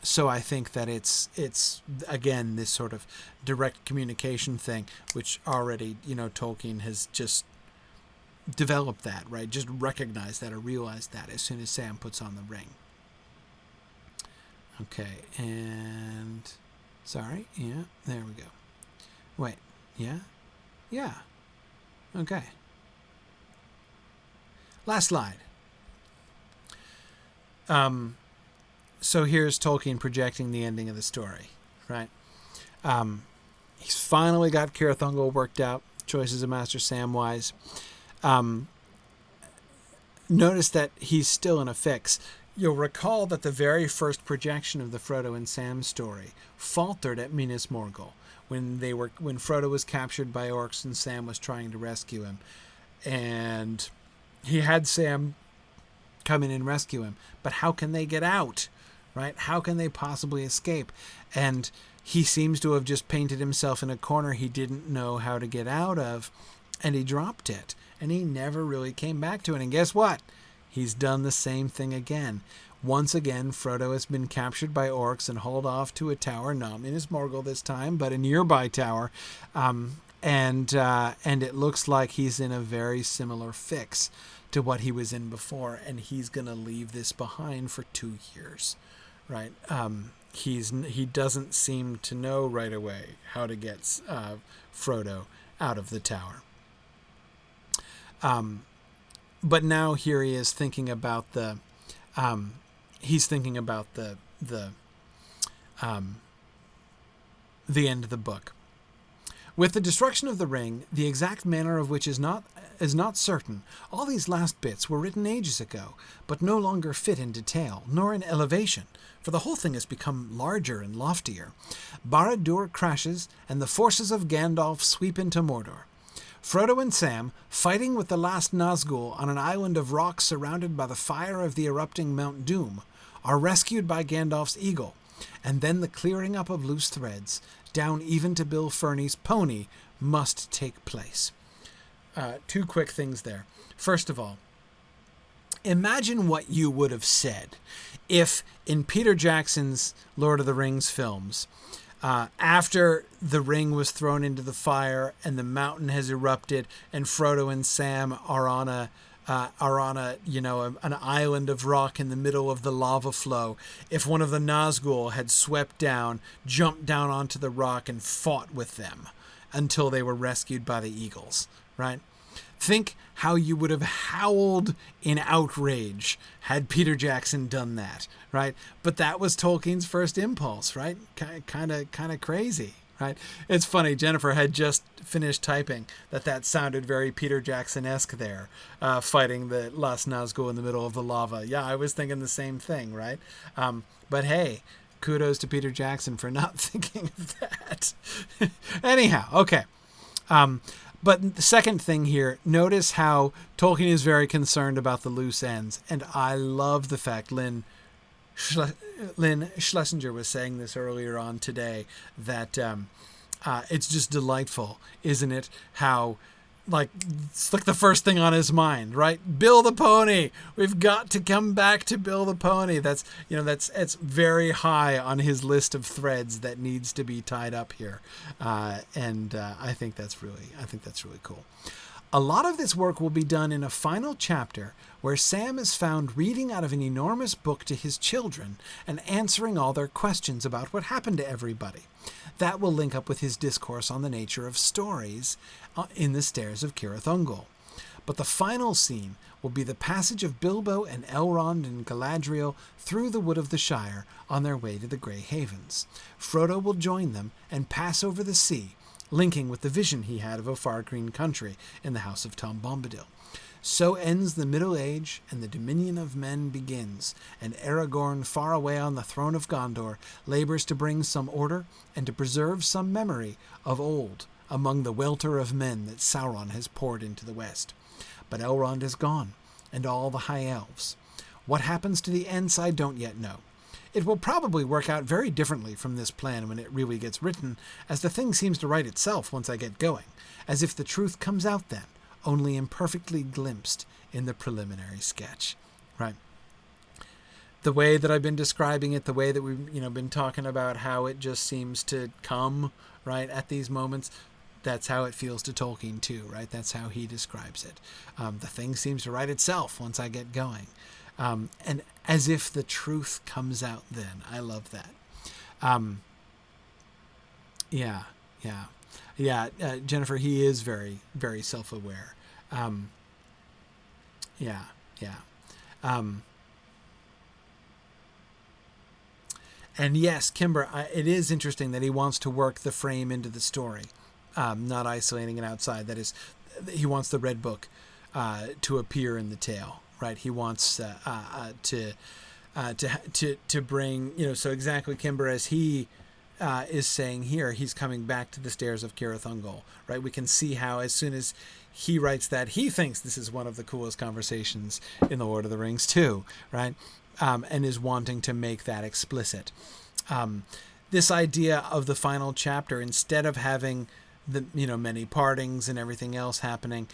So I think that it's again this sort of direct communication thing, which already, Tolkien has just developed that, right? Just recognized that or realized that as soon as Sam puts on the ring. Okay, and sorry, yeah, there we go. Wait, yeah, okay. Last slide. So here's Tolkien projecting the ending of the story, right? He's finally got Cirith Ungol worked out. Choices of Master Samwise. Notice that he's still in a fix. You'll recall that the very first projection of the Frodo and Sam story faltered at Minas Morgul when Frodo was captured by orcs and Sam was trying to rescue him. And he had Sam come in and rescue him. But how can they get out? Right? How can they possibly escape? And he seems to have just painted himself in a corner he didn't know how to get out of, and he dropped it. And he never really came back to it. And guess what? He's done the same thing again. Once again, Frodo has been captured by orcs and hauled off to a tower, not Minas Morgul this time, but a nearby tower. And it looks like he's in a very similar fix to what he was in before, and he's going to leave this behind for 2 years, right? He doesn't seem to know right away how to get Frodo out of the tower. But now here he is thinking about the end of the book. With the destruction of the ring, the exact manner of which is not certain, all these last bits were written ages ago, but no longer fit in detail, nor in elevation, for the whole thing has become larger and loftier. Barad-dûr crashes, and the forces of Gandalf sweep into Mordor. Frodo and Sam, fighting with the last Nazgul on an island of rock surrounded by the fire of the erupting Mount Doom, are rescued by Gandalf's eagle, and then the clearing up of loose threads, down even to Bill Ferny's pony, must take place. 2 quick things there. First of all, imagine what you would have said if in Peter Jackson's Lord of the Rings films, after the ring was thrown into the fire and the mountain has erupted and Frodo and Sam are on an island of rock in the middle of the lava flow, if one of the Nazgul had swept down, jumped down onto the rock and fought with them until they were rescued by the eagles, right? Think how you would have howled in outrage had Peter Jackson done that, right? But that was Tolkien's first impulse, right? Kind of crazy, right? It's funny, Jennifer had just finished typing that sounded very Peter Jackson-esque there, fighting the last Nazgul in the middle of the lava. Yeah, I was thinking the same thing, right? But hey, kudos to Peter Jackson for not thinking of that. Anyhow, okay. But the second thing here, notice how Tolkien is very concerned about the loose ends. And I love the fact, Lynn Schlesinger was saying this earlier on today, that it's just delightful, isn't it? How, it's like the first thing on his mind, right? Bill the Pony. We've got to come back to Bill the Pony. It's very high on his list of threads that needs to be tied up here, and I think that's really cool. A lot of this work will be done in a final chapter where Sam is found reading out of an enormous book to his children and answering all their questions about what happened to everybody. That will link up with his discourse on the nature of stories in the Stairs of Cirith Ungol. But the final scene will be the passage of Bilbo and Elrond and Galadriel through the Wood of the Shire on their way to the Grey Havens. Frodo will join them and pass over the sea, linking with the vision he had of a far green country in the House of Tom Bombadil. So ends the Middle Age, and the dominion of men begins, and Aragorn, far away on the throne of Gondor, labors to bring some order and to preserve some memory of old among the welter of men that Sauron has poured into the west. But Elrond is gone, and all the high elves. What happens to the Ents I don't yet know. It will probably work out very differently from this plan when it really gets written, as the thing seems to write itself once I get going, as if the truth comes out then, only imperfectly glimpsed in the preliminary sketch. Right? The way that I've been describing it, the way that we've been talking about how it just seems to come right at these moments, that's how it feels to Tolkien too, right? That's how he describes it. The thing seems to write itself once I get going, and as if the truth comes out then. I love that. Jennifer, he is very, very self-aware. And yes, Kimber, it is interesting that he wants to work the frame into the story, not isolating it outside. That is, he wants the Red Book to appear in the tale, right? He wants to bring, so exactly, Kimber, as he is saying here, he's coming back to the stairs of Cirith Ungol, right? We can see how as soon as he writes that, he thinks this is one of the coolest conversations in the Lord of the Rings too, right? And is wanting to make that explicit. This idea of the final chapter, instead of having the many partings and everything else happening,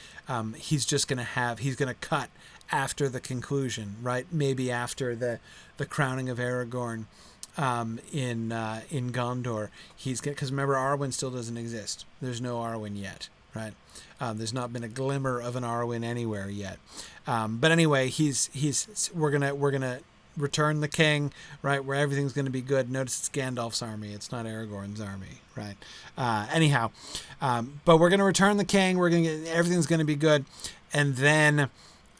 he's going to cut after the conclusion, right? Maybe after the crowning of Aragorn in Gondor. Because remember, Arwen still doesn't exist. There's no Arwen yet, right? There's not been a glimmer of an Arwen anywhere yet. But anyway, we're gonna return the king, right? Where everything's gonna be good. Notice it's Gandalf's army. It's not Aragorn's army, right? But we're gonna return the king. Everything's gonna be good, and then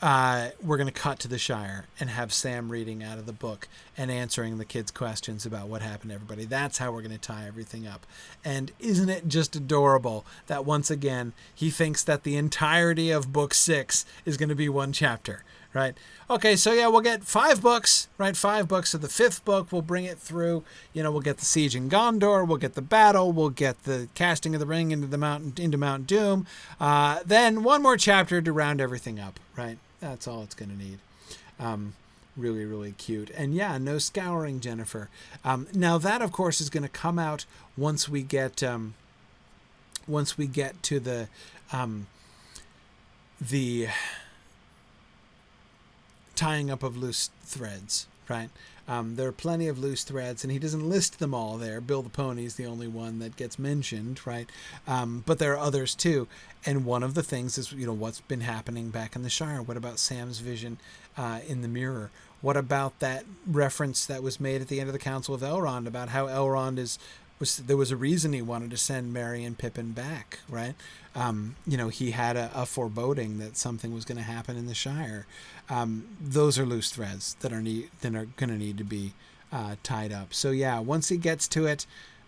we're going to cut to the Shire and have Sam reading out of the book and answering the kids' questions about what happened to everybody. That's how we're going to tie everything up. And isn't it just adorable that once again, he thinks that the entirety of book 6 is going to be one chapter, right? Okay, so yeah, we'll get 5 books, right? 5 books. So the 5th book, we'll bring it through. We'll get the siege in Gondor. We'll get the battle. We'll get the casting of the ring into Mount Doom. Then one more chapter to round everything up, right? That's all it's going to need. Really, really cute. And yeah, no scouring, Jennifer. Now that, of course, is going to come out once we get to the tying up of loose threads, right? There are plenty of loose threads, and he doesn't list them all there. Bill the Pony's the only one that gets mentioned, right? But there are others too. And one of the things is, what's been happening back in the Shire? What about Sam's vision in the mirror? What about that reference that was made at the end of the Council of Elrond about how Elrond there was a reason he wanted to send Merry and Pippin back, right? He had a foreboding that something was going to happen in the Shire. Those are loose threads that are going to need to be tied up. So yeah, once he gets to it,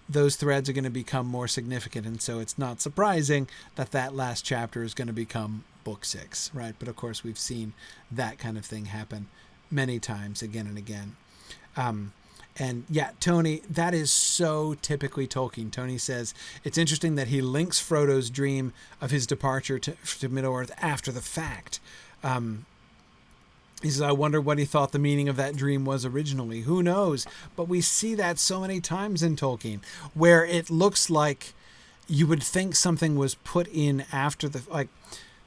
those threads are going to become more significant, and so it's not surprising that last chapter is going to become book 6, right? But of course, we've seen that kind of thing happen many times, again and again. And yeah, Tony, that is so typically Tolkien. Tony says, it's interesting that he links Frodo's dream of his departure to Middle-earth after the fact. He says, I wonder what he thought the meaning of that dream was originally. Who knows? But we see that so many times in Tolkien, where it looks like you would think something was put in after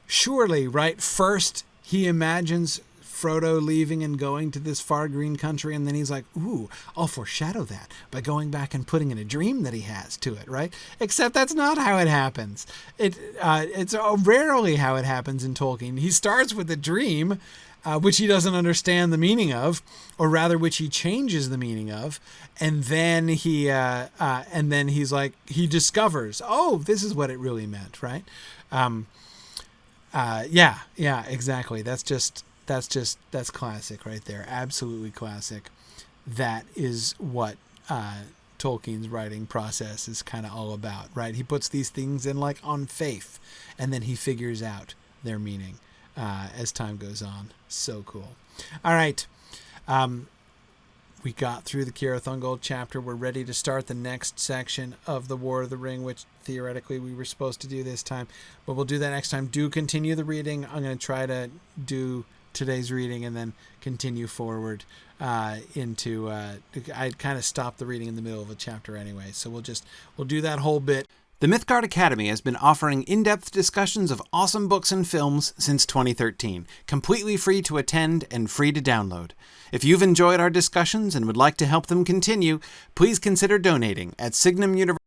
surely, right? First, he imagines Frodo leaving and going to this far green country, and then he's like, ooh, I'll foreshadow that by going back and putting in a dream that he has to it, right? Except that's not how it happens. It's rarely how it happens in Tolkien. He starts with a dream, which he doesn't understand the meaning of, or rather which he changes the meaning of, and then he's like, he discovers, oh, this is what it really meant, right? Yeah, exactly. That's classic right there. Absolutely classic. That is what Tolkien's writing process is kind of all about, right? He puts these things in on faith, and then he figures out their meaning as time goes on. So cool. All right. We got through the Cirith Ungol chapter. We're ready to start the next section of the War of the Ring, which theoretically we were supposed to do this time, but we'll do that next time. Do continue the reading. I'm going to try to do today's reading and then continue forward into. I'd kind of stopped the reading in the middle of a chapter anyway, so we'll do that whole bit. The Mythgard Academy has been offering in-depth discussions of awesome books and films since 2013, completely free to attend and free to download. If you've enjoyed our discussions and would like to help them continue, please consider donating at Signum University.